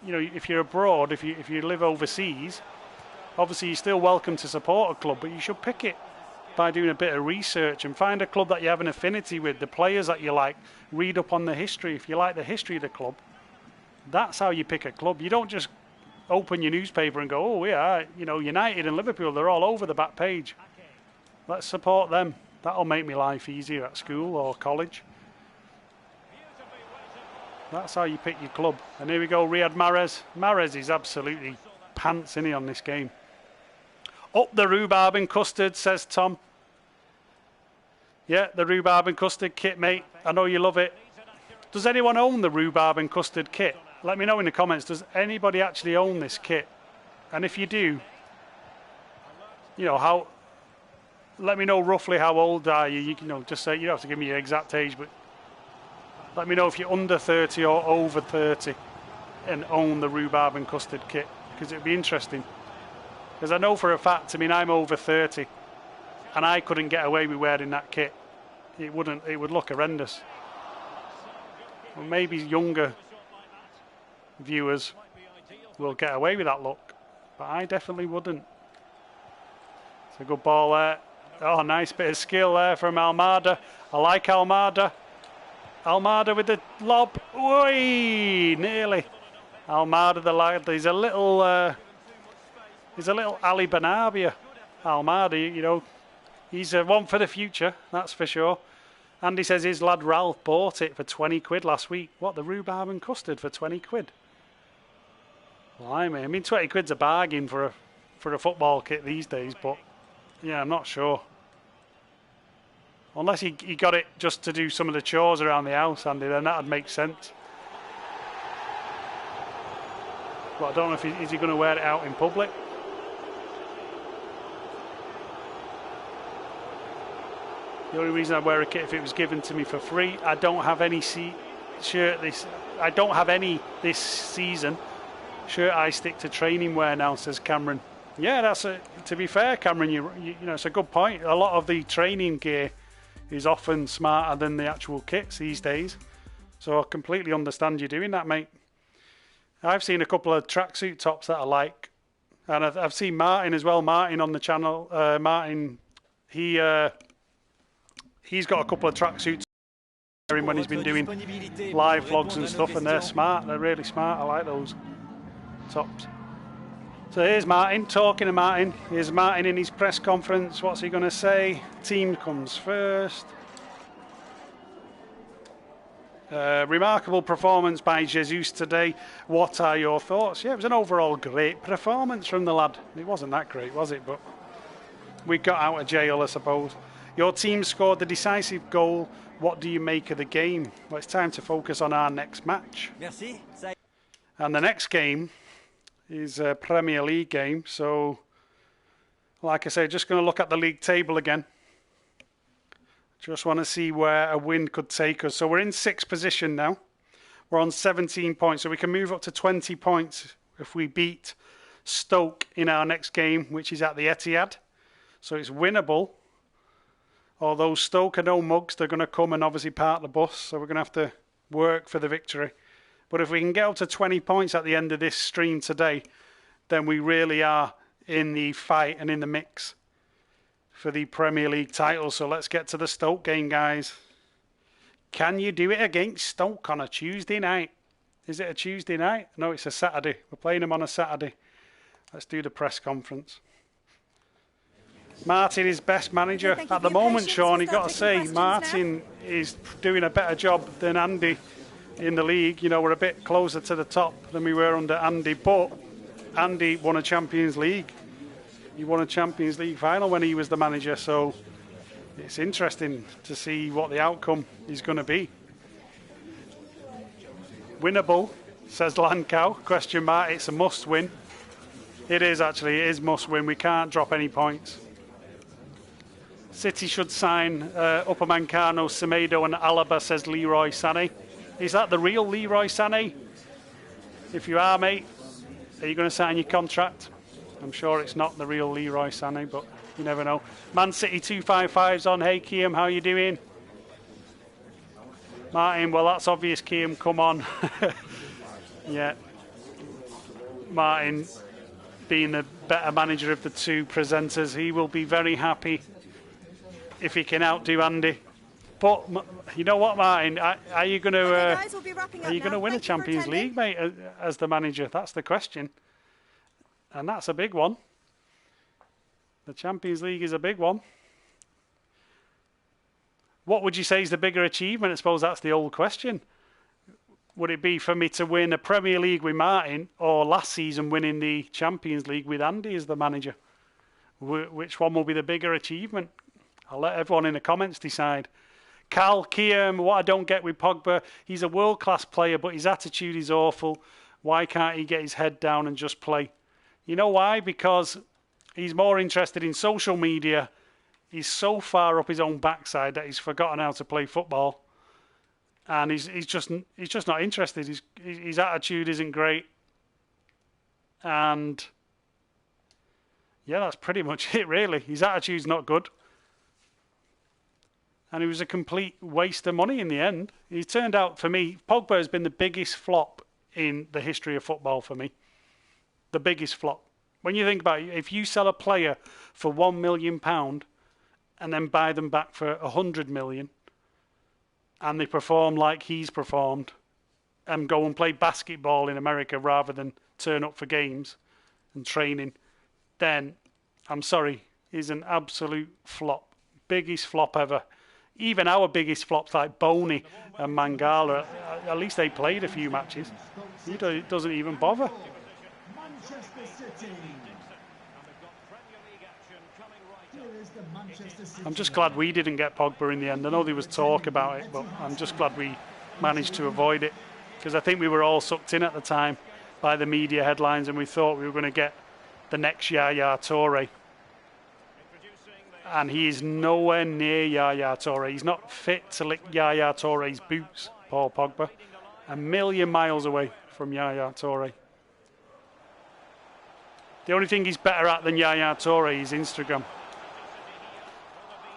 if you're abroad, if you live overseas, obviously you're still welcome to support a club, but you should pick it by doing a bit of research and find a club that you have an affinity with, the players that you like. Read up on the history. If you like the history of the club, that's how you pick a club. You don't just open your newspaper and go, oh yeah, United and Liverpool, they're all over the back page. Let's support them. That'll make my life easier at school or college. That's how you pick your club. And here we go, Riyad Mahrez. Mahrez is absolutely pants, isn't he, on this game? Up the rhubarb and custard, says Tom. Yeah, the rhubarb and custard kit, mate. I know you love it. Does anyone own the rhubarb and custard kit? Let me know in the comments. Does anybody actually own this kit? And if you do, you know, how... Let me know roughly how old are you. You know, just say, you don't have to give me your exact age, but let me know if you're under 30 or over 30 and own the rhubarb and custard kit, because it'd be interesting. Because I know for a fact, I mean, I'm over 30 and I couldn't get away with wearing that kit. It would look horrendous. Well, maybe younger viewers will get away with that look, but I definitely wouldn't. It's a good ball there. Oh, nice bit of skill there from Almada. I like Almada. Almada with the lob. Oi, nearly. Almada, the lad. He's a little Ali Benabia. Almada, you know, he's one for the future. That's for sure. Andy says his lad Ralph bought it for 20 quid last week. What, the rhubarb and custard for 20 quid? Blimey. I mean, 20 quid's a bargain for a football kit these days, but yeah, I'm not sure. Unless he got it just to do some of the chores around the house, Andy, then that would make sense. But I don't know if is he going to wear it out in public. The only reason I wear a kit if it was given to me for free. I don't have any shirt I don't have any this season. Shirt I stick to training wear now, says Cameron. Yeah, to be fair, Cameron, you know, it's a good point. A lot of the training gear is often smarter than the actual kits these days. So I completely understand you doing that, mate. I've seen a couple of tracksuit tops that I like. And I've seen Martin as well. Martin on the channel. Martin, he's got a couple of tracksuits when he's been doing live vlogs and stuff. And they're smart. They're really smart. I like those tops. So here's Martin, talking to Martin. Here's Martin in his press conference. What's he going to say? Team comes first. Remarkable performance by Jesus today. What are your thoughts? Yeah, it was an overall great performance from the lad. It wasn't that great, was it? But we got out of jail, I suppose. Your team scored the decisive goal. What do you make of the game? Well, it's time to focus on our next match. Merci. And the next game is a Premier League game. So, like I say, just going to look at the league table again. Just want to see where a win could take us. So we're in 6th position now. We're on 17 points. So we can move up to 20 points if we beat Stoke in our next game, which is at the Etihad. So it's winnable. Although Stoke are no mugs, they're going to come and obviously park the bus. So we're going to have to work for the victory. But if we can get up to 20 points at the end of this stream today, then we really are in the fight and in the mix for the Premier League title. So let's get to the Stoke game, guys. Can you do it against Stoke on a Tuesday night? Is it a Tuesday night? No, it's a Saturday. We're playing them on a Saturday. Let's do the press conference. Martin is best manager at the moment, Sean. You've got to say, Martin is doing a better job than Andy in the league. You know, we're a bit closer to the top than we were under Andy, but Andy won a Champions League. He won a Champions League final when he was the manager, so it's interesting to see what the outcome is going to be. Winnable, says Lancow, question mark. It's a must win. It is actually, it is must win. We can't drop any points. City should sign Upamecano, Semedo and Alaba, says Leroy Sané. Is that the real Leroy Sané? If you are, mate, are you going to sign your contract? I'm sure it's not the real Leroy Sané, but you never know. Man City 255's on. Hey, Kiam, how you doing? Martin, well, that's obvious, Kiam. Come on. Yeah. Martin, being the better manager of the two presenters, he will be very happy if he can outdo Andy. But you know what, Martin? Are you going to win a Champions League, mate, as the manager? That's the question, and that's a big one. The Champions League is a big one. What would you say is the bigger achievement? I suppose that's the old question. Would it be for me to win a Premier League with Martin, or last season winning the Champions League with Andy as the manager? Which one will be the bigger achievement? I'll let everyone in the comments decide. Cal, Kiam, what I don't get with Pogba, he's a world-class player, but his attitude is awful. Why can't he get his head down and just play? You know why? Because he's more interested in social media. He's so far up his own backside that he's forgotten how to play football. And he's just not interested. His attitude isn't great. And yeah, that's pretty much it, really. His attitude's not good. And he was a complete waste of money in the end. He turned out, for me, Pogba has been the biggest flop in the history of football for me. The biggest flop. When you think about it, if you sell a player for £1 million and then buy them back for 100 million and they perform like he's performed and go and play basketball in America rather than turn up for games and training, then I'm sorry, he's an absolute flop. Biggest flop ever. Even our biggest flops like Boney and Mangala, at least they played a few matches. He doesn't even bother. I'm just glad we didn't get Pogba in the end. I know there was talk about it, but I'm just glad we managed to avoid it, because I think we were all sucked in at the time by the media headlines and we thought we were going to get the next Yaya Toure. And he is nowhere near Yaya Toure. He's not fit to lick Yaya Toure's boots, Paul Pogba. A million miles away from Yaya Toure. The only thing he's better at than Yaya Toure is Instagram.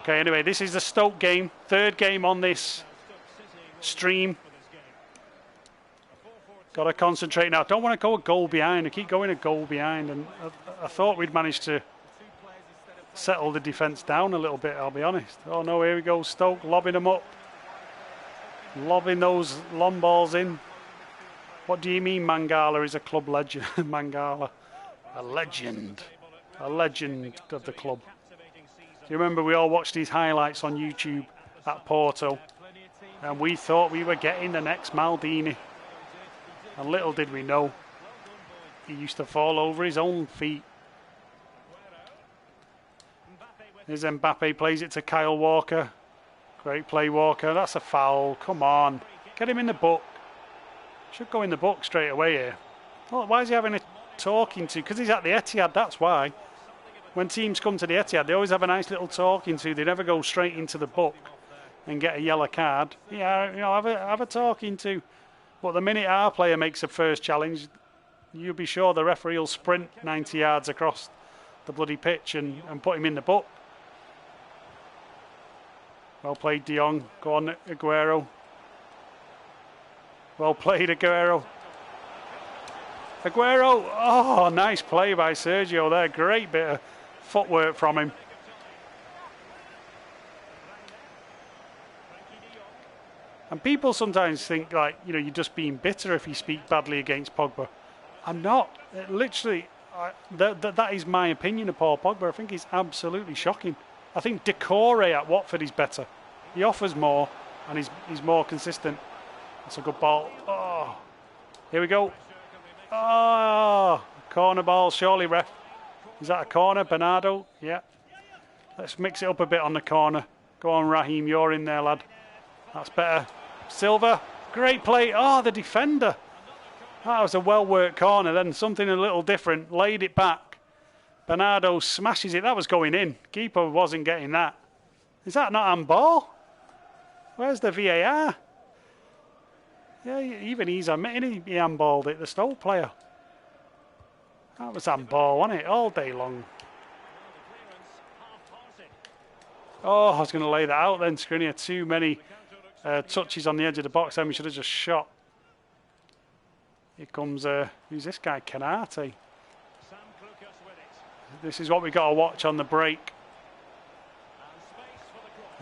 Okay, anyway, this is the Stoke game. Third game on this stream. Got to concentrate now. Don't want to go a goal behind. I keep going a goal behind. And I thought we'd managed to settle the defence down a little bit, I'll be honest. Oh no, here we go, Stoke lobbing them up. Lobbing those long balls in. What do you mean Mangala is a club legend? Mangala, a legend of the club. Do you remember we all watched these highlights on YouTube at Porto and we thought we were getting the next Maldini, and little did we know he used to fall over his own feet. Here's Mbappe, plays it to Kyle Walker. Great play, Walker. That's a foul. Come on. Get him in the book. Should go in the book straight away here. Oh, why is he having a talking to? Because he's at the Etihad, that's why. When teams come to the Etihad, they always have a nice little talking to. They never go straight into the book and get a yellow card. Yeah, you know, have a talking to. But the minute our player makes a first challenge, you'll be sure the referee will sprint 90 yards across the bloody pitch and put him in the book. Well played, De Jong. Go on, Aguero. Well played, Aguero. Aguero! Oh, nice play by Sergio there. Great bit of footwork from him. And people sometimes think, like, you know, you're just being bitter if you speak badly against Pogba. I'm not. Literally, that is my opinion of Paul Pogba. I think he's absolutely shocking. I think Decore at Watford is better. He offers more and he's more consistent. That's a good ball. Oh, here we go. Oh, corner ball, surely, ref. Is that a corner, Bernardo? Yeah. Let's mix it up a bit on the corner. Go on, Raheem, you're in there, lad. That's better. Silva, great play. Oh, the defender. That was a well-worked corner. Then something a little different. Laid it back. Bernardo smashes it. That was going in. Keeper wasn't getting that. Is that not handball? Where's the VAR? Yeah, even he's admitting he handballed it, the Stoke player. That was handball, wasn't it? All day long. Oh, I was going to lay that out then, Skriniar. Too many touches on the edge of the box, and we should have just shot. Here comes, who's this guy? Canate. This is what we got to watch on the break.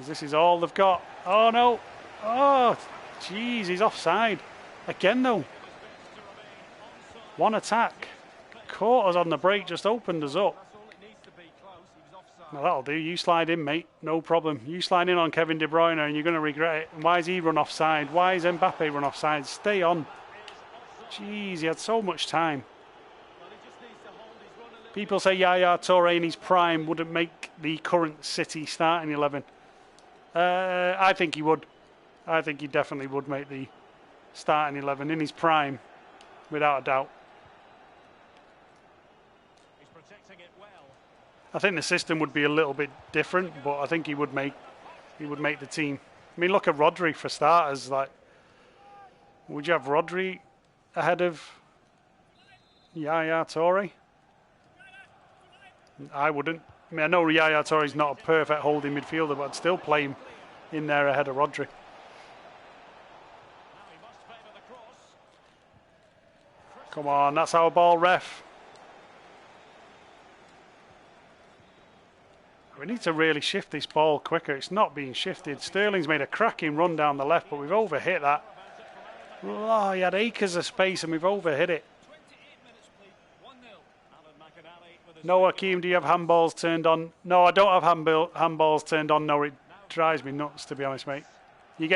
This is all they've got. Oh no! Oh, jeez, he's offside again though. One attack. Caught us on the break, just opened us up. Now that'll do. You slide in, mate. No problem. You slide in on Kevin De Bruyne and you're going to regret it. And why has he run offside? Why is Mbappe run offside? Stay on. Jeez, he had so much time. People say Yaya Toure in his prime wouldn't make the current City starting 11? I think he would. I think he definitely would make the starting 11 in his prime, without a doubt. He's protecting it well. I think the system would be a little bit different, but I think he would make the team. I mean, look at Rodri for starters. Like, would you have Rodri ahead of Yaya Toure? I wouldn't. I mean, I know Yaya Toure's not a perfect holding midfielder, but I'd still play him in there ahead of Rodri. Come on, that's our ball, ref. We need to really shift this ball quicker. It's not being shifted. Sterling's made a cracking run down the left, but we've overhit that. Oh, he had acres of space and we've overhit it. No, Kiam, do you have handballs turned on? No, I don't have handballs turned on. No, it drives me nuts, to be honest, mate. You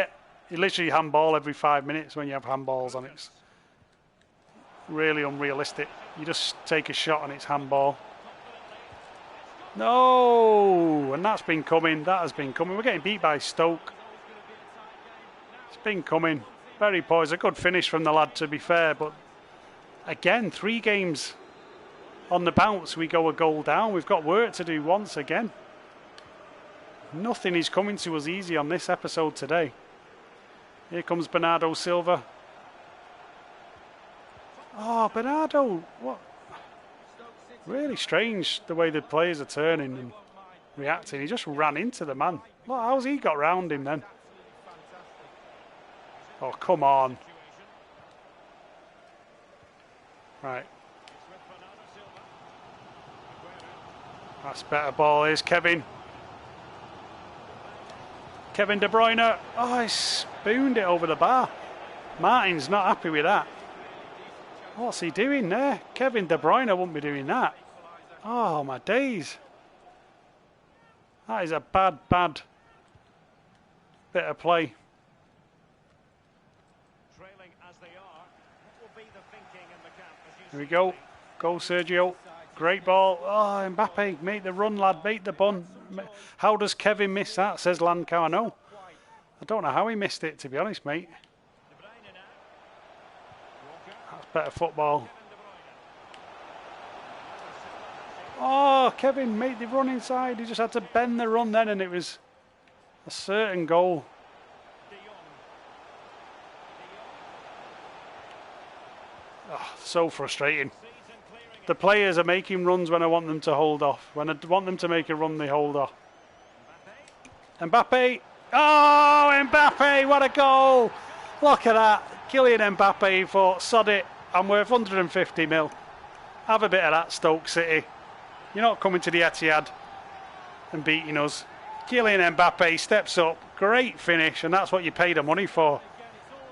literally handball every 5 minutes when you have handballs on it. It's really unrealistic. You just take a shot and it's handball. No, and that's been coming. That has been coming. We're getting beat by Stoke. It's been coming. Very poor. It's a good finish from the lad, to be fair, but again, 3 games on the bounce, we go a goal down. We've got work to do once again. Nothing is coming to us easy on this episode today. Here comes Bernardo Silva. Oh, Bernardo, what? Really strange the way the players are turning and reacting. He just ran into the man. Look, how's he got round him then? Oh, come on. Right. That's better ball. Here's Kevin. Kevin De Bruyne. Oh, he spooned it over the bar. Martin's not happy with that. What's he doing there? Kevin De Bruyne wouldn't be doing that. Oh, my days. That is a bad bit of play. Here we go. Go, Sergio. Great ball. Oh, Mbappe, make the run, lad. Make the bun. How does Kevin miss that, says Landcow. I know. I don't know how he missed it, to be honest, mate. That's better football. Oh, Kevin made the run inside. He just had to bend the run then, and it was a certain goal. Oh, so frustrating. The players are making runs when I want them to hold off. When I want them to make a run, they hold off. Mbappe. Oh, Mbappe, what a goal. Look at that. Kylian Mbappe thought, sod it, I'm worth 150 mil. Have a bit of that, Stoke City. You're not coming to the Etihad and beating us. Kylian Mbappe steps up. Great finish, and that's what you pay the money for.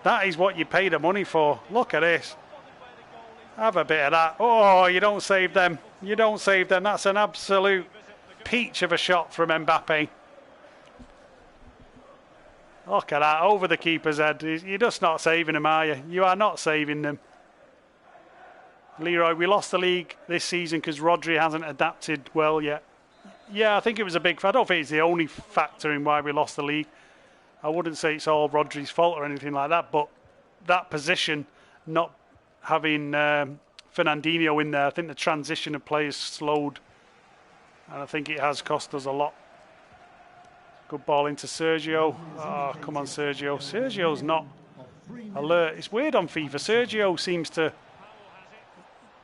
That is what you pay the money for. Look at this. Have a bit of that. Oh, you don't save them. You don't save them. That's an absolute peach of a shot from Mbappe. Look at that. Over the keeper's head. You're just not saving them, are you? You are not saving them. Leroy, we lost the league this season because Rodri hasn't adapted well yet. Yeah, I think it was a big... I don't think it's the only factor in why we lost the league. I wouldn't say it's all Rodri's fault or anything like that, but that position, not having Fernandinho in there, I think the transition of players slowed, and I think it has cost us a lot. Good ball into Sergio. Oh, come on, Sergio. Sergio's not alert. It's weird on FIFA. Sergio seems to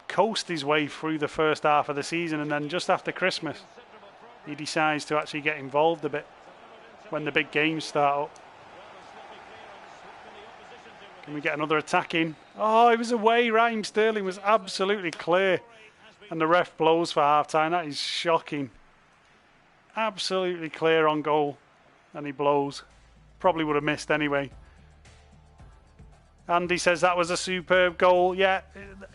coast his way through the first half of the season, and then just after Christmas he decides to actually get involved a bit when the big games start up. Can we get another attack in? Oh, it was away. Raheem Sterling was absolutely clear, and the ref blows for half time. That is shocking. Absolutely clear on goal, and he blows. Probably would have missed anyway. Andy says that was a superb goal. Yeah,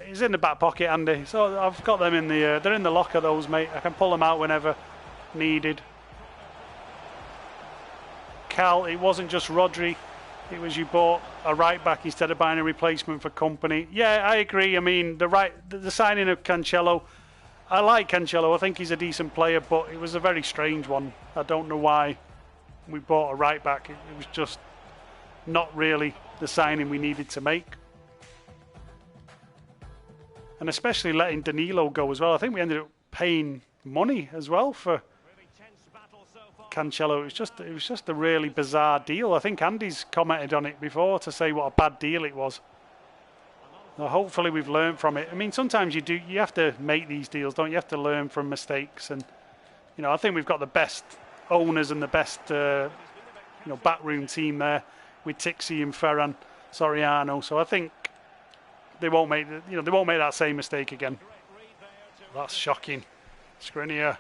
he's in the back pocket, Andy. So I've got them in the... they're in the locker, those, mate. I can pull them out whenever needed. Cal, it wasn't just Rodri. It was you bought a right back instead of buying a replacement for Company. Yeah, I agree. I mean, the signing of Cancelo, I like Cancelo. I think he's a decent player, but it was a very strange one. I don't know why we bought a right back. It was just not really the signing we needed to make. And especially letting Danilo go as well. I think we ended up paying money as well for Cancelo. It was just a really bizarre deal. I think Andy's commented on it before to say what a bad deal it was. Well, hopefully we've learned from it. I mean, sometimes you have to make these deals, don't you? You have to learn from mistakes, and I think we've got the best owners and the best backroom team there with Tixi and Ferran Soriano. So I think they won't make that same mistake again. That's shocking. Skriniar.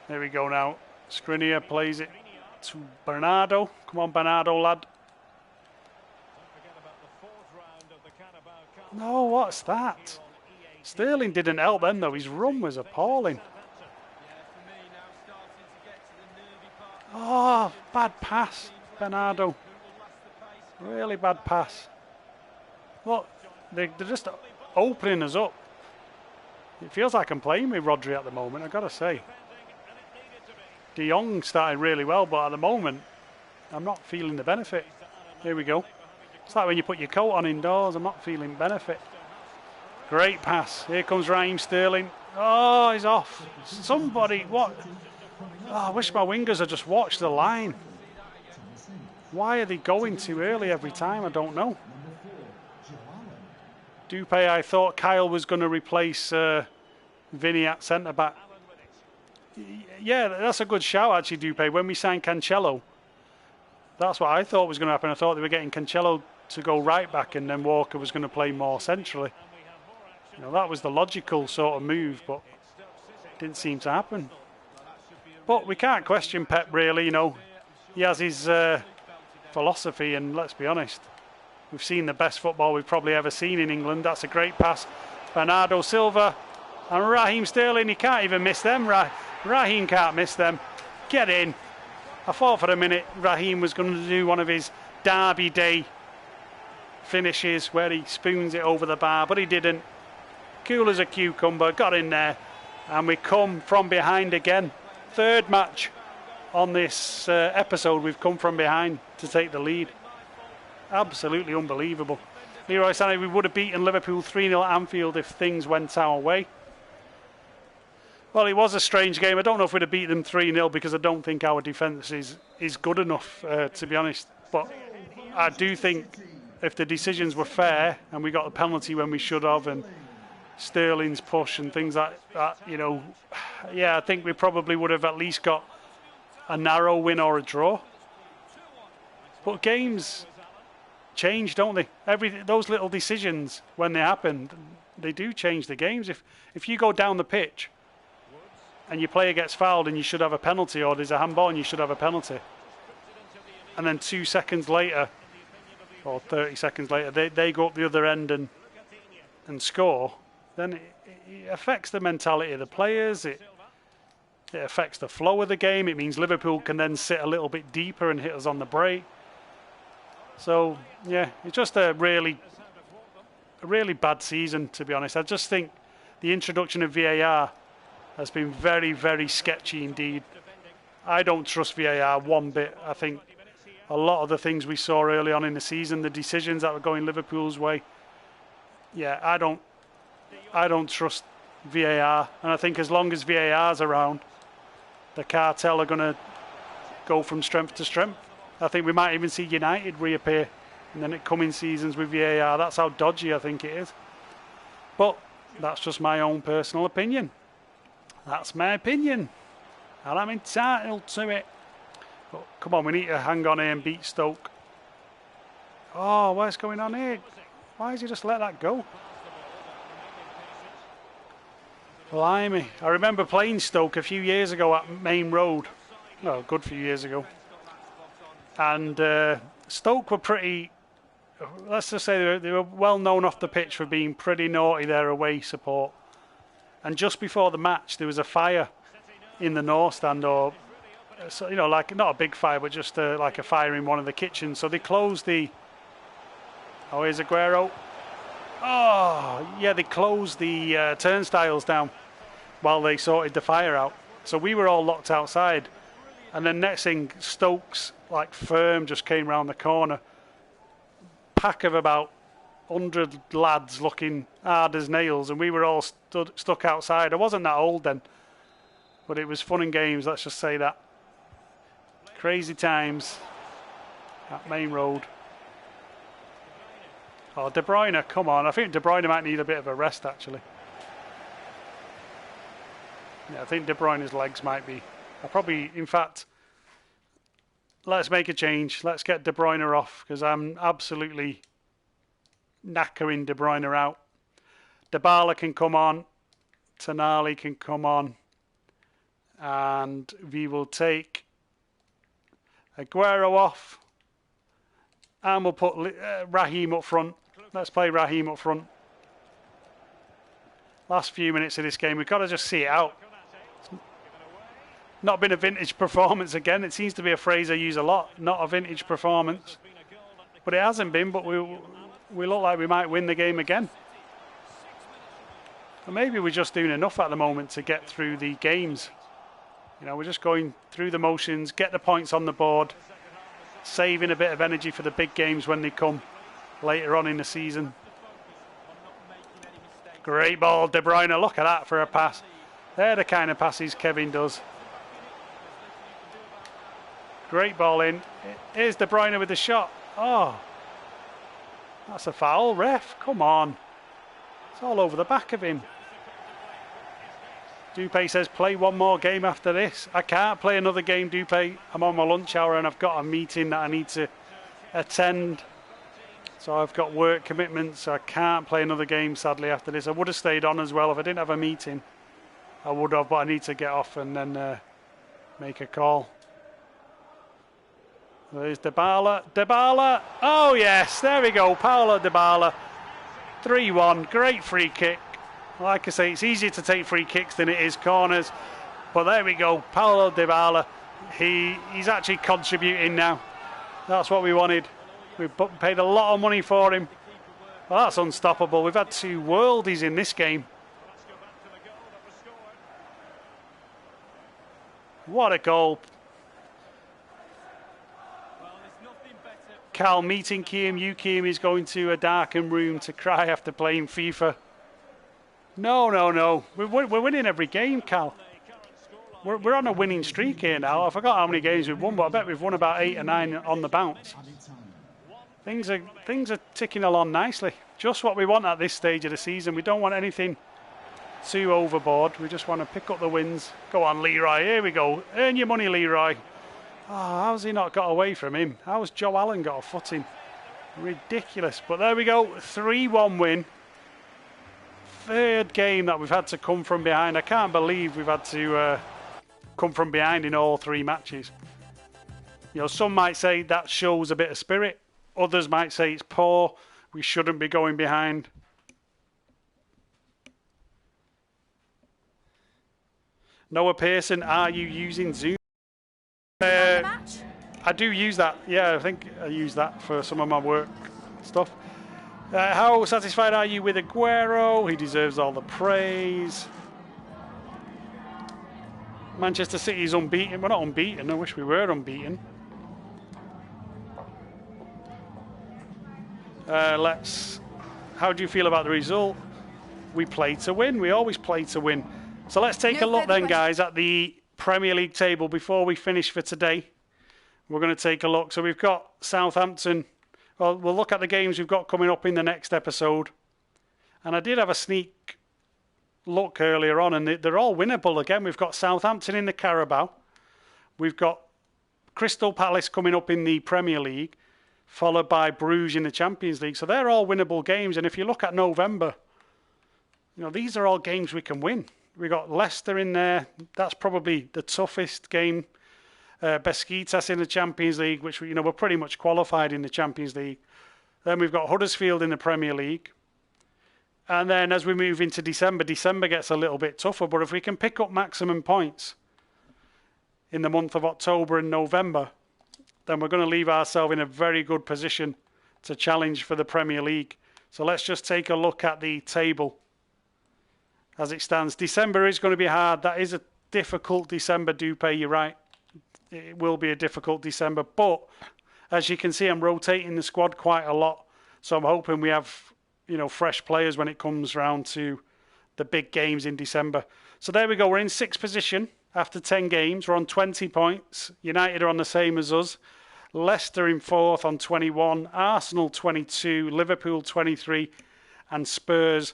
There we go now. Skriniar plays it to Bernardo. Come on, Bernardo, lad. No, what's that? Sterling didn't help then, though. His run was appalling. Oh, bad pass, Bernardo. Really bad pass. Look, they're just opening us up. It feels like I'm playing with Rodri at the moment, I've got to say. De Jong started really well, but at the moment, I'm not feeling the benefit. Here we go. It's like when you put your coat on indoors, I'm not feeling benefit. Great pass. Here comes Raheem Sterling. Oh, he's off. Somebody, what? Oh, I wish my wingers had just watched the line. Why are they going too early every time? I don't know. Dupé, I thought Kyle was going to replace Vinny at centre-back. Yeah, that's a good shout, actually, Dupé. When we signed Cancelo, that's what I thought was going to happen. I thought they were getting Cancelo to go right back and then Walker was going to play more centrally. That was the logical sort of move, but it didn't seem to happen. But we can't question Pep, really. He has his philosophy, and let's be honest, we've seen the best football we've probably ever seen in England. That's a great pass. Bernardo Silva and Raheem Sterling, he can't even miss them. Raheem can't miss them. Get in. I thought for a minute Raheem was going to do one of his Derby Day finishes where he spoons it over the bar, but he didn't. Cool as a cucumber, got in there, and we come from behind again. Third match on this episode, we've come from behind to take the lead. Absolutely unbelievable. Leroy Sané, we would have beaten Liverpool 3-0 at Anfield if things went our way. Well, it was a strange game. I don't know if we'd have beat them 3-0 because I don't think our defence is good enough, to be honest. But I do think if the decisions were fair and we got the penalty when we should have, and Sterling's push and things like that, I think we probably would have at least got a narrow win or a draw. But games change, don't they? Those little decisions, when they happen, they do change the games. If you go down the pitch and your player gets fouled and you should have a penalty, or there's a handball and you should have a penalty, and then 2 seconds later or 30 seconds later they go up the other end and score, then it affects the mentality of the players. It affects the flow of the game. It means Liverpool can then sit a little bit deeper and hit us on the break. So yeah, it's just a really bad season, to be honest. I just think the introduction of VAR has been very, very sketchy indeed. I don't trust VAR one bit. I think a lot of the things we saw early on in the season, the decisions that were going Liverpool's way, I don't trust VAR. And I think as long as VAR's around, the cartel are going to go from strength to strength. I think we might even see United reappear in the coming seasons with VAR. That's how dodgy I think it is. But that's just my own personal opinion. That's my opinion, and I'm entitled to it. But come on, we need to hang on here and beat Stoke. Oh, what's going on here? Why has he just let that go? Blimey. I remember playing Stoke a few years ago at Main Road. Well, a good few years ago. And Stoke were pretty, let's just say they were well known off the pitch for being pretty naughty, their away support. And just before the match, there was a fire in the North Stand, or like not a big fire, but just like a fire in one of the kitchens. So they closed the. Oh, here's Aguero. Oh, yeah, they closed the turnstiles down while they sorted the fire out. So we were all locked outside. And then next thing, Stokes, like firm, just came round the corner. Pack of about 100 lads looking hard as nails, and we were all stuck outside. I wasn't that old then, but it was fun and games, let's just say that. Crazy times at Main Road. Oh, De Bruyne, come on. I think De Bruyne might need a bit of a rest, actually. Yeah, I think De Bruyne's legs might be... in fact, let's make a change. Let's get De Bruyne off, because I'm absolutely knackering De Bruyne out. Dybala can come on. Tonali can come on. And we will take Aguero off. And we'll put Raheem up front. Let's play Raheem up front. Last few minutes of this game, we've got to just see it out. Not been a vintage performance again. It seems to be a phrase I use a lot. Not a vintage performance. But it hasn't been, but we look like we might win the game again. Or maybe we're just doing enough at the moment to get through the games. You know, we're just going through the motions, get the points on the board, saving a bit of energy for the big games when they come later on in the season. Great ball, De Bruyne. Look at that for a pass. They're the kind of passes Kevin does. Great ball in. Here's De Bruyne with the shot. Oh, that's a foul. Ref, come on. It's all over the back of him. Dupe says play one more game after this. I can't play another game, Dupe. I'm on my lunch hour and I've got a meeting that I need to attend. So I've got work commitments, so I can't play another game, sadly, after this. I would have stayed on as well if I didn't have a meeting. I would have, but I need to get off and then make a call. There's Dybala. Dybala. Oh, yes. There we go. Paulo Dybala. 3-1. Great free kick. Like I say, it's easier to take free kicks than it is corners. But there we go. Paulo Dybala. He's actually contributing now. That's what we wanted. We paid a lot of money for him. Well, that's unstoppable. We've had 2 worldies in this game. What a goal. Cal meeting Kiam. Kiam is going to a darkened room to cry after playing FIFA. No. We're winning every game, Cal. We're on a winning streak here now. I forgot how many games we've won, but I bet we've won about 8 or 9 on the bounce. Things are ticking along nicely. Just what we want at this stage of the season. We don't want anything too overboard. We just want to pick up the wins. Go on, Leroy. Here we go. Earn your money, Leroy. Oh, how's he not got away from him? How's Joe Allen got a footing? Ridiculous. But there we go. 3-1 win. 3rd game that we've had to come from behind. I can't believe we've had to come from behind in all 3 matches. You know, some might say that shows a bit of spirit. Others might say it's poor. We shouldn't be going behind. Noah Pearson, are you using Zoom? I do use that. Yeah, I think I use that for some of my work stuff. How satisfied are you with Aguero? He deserves all the praise. Manchester City is unbeaten. We're not unbeaten. I wish we were unbeaten. How do you feel about the result? We play to win. We always play to win. So let's take a look then, guys, at the Premier League table before we finish for today. We're going to take a look. So we've got Southampton. Well, we'll look at the games we've got coming up in the next episode. And I did have a sneak look earlier on, and they're all winnable again. We've got Southampton in the Carabao. We've got Crystal Palace coming up in the Premier League, followed by Bruges in the Champions League. So they're all winnable games. And if you look at November, you know, these are all games we can win. We've got Leicester in there. That's probably the toughest game. Besiktas in the Champions League, which we're pretty much qualified in the Champions League. Then we've got Huddersfield in the Premier League. And then as we move into December gets a little bit tougher. But if we can pick up maximum points in the month of October and November, then we're going to leave ourselves in a very good position to challenge for the Premier League. So let's just take a look at the table as it stands. December is going to be hard. That is a difficult December, Dupe. You're right. It will be a difficult December. But as you can see, I'm rotating the squad quite a lot. So I'm hoping we have, fresh players when it comes round to the big games in December. So there we go. We're in 6th position after 10 games. We're on 20 points. United are on the same as us. Leicester in 4th on 21. Arsenal 22. Liverpool 23. And Spurs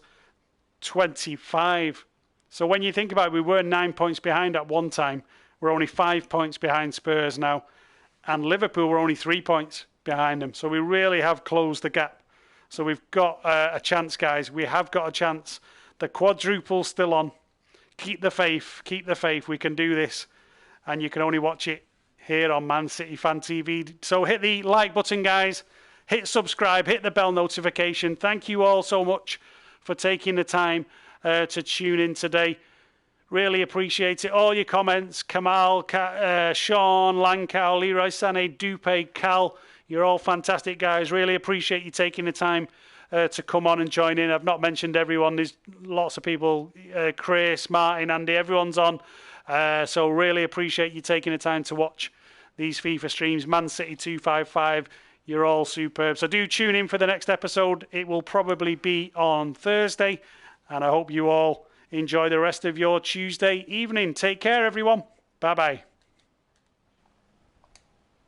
25. So when you think about it, we were 9 points behind at one time. We're only 5 points behind Spurs now. And Liverpool were only 3 points behind them. So we really have closed the gap. So we've got a chance, guys. We have got a chance. The quadruple's still on. Keep the faith. Keep the faith. We can do this. And you can only watch it here on Man City Fan TV. So hit the like button, guys. Hit subscribe. Hit the bell notification. Thank you all so much for taking the time to tune in today. Really appreciate it. All your comments. Kamal, Sean, Lankow, Leroy Sané, Dupe, Cal. You're all fantastic, guys. Really appreciate you taking the time to come on and join in. I've not mentioned everyone. There's lots of people. Chris, Martin, Andy, everyone's on. So really appreciate you taking the time to watch these FIFA streams. Man City 255. You're all superb. So do tune in for the next episode. It will probably be on Thursday. And I hope you all enjoy the rest of your Tuesday evening. Take care, everyone. Bye-bye.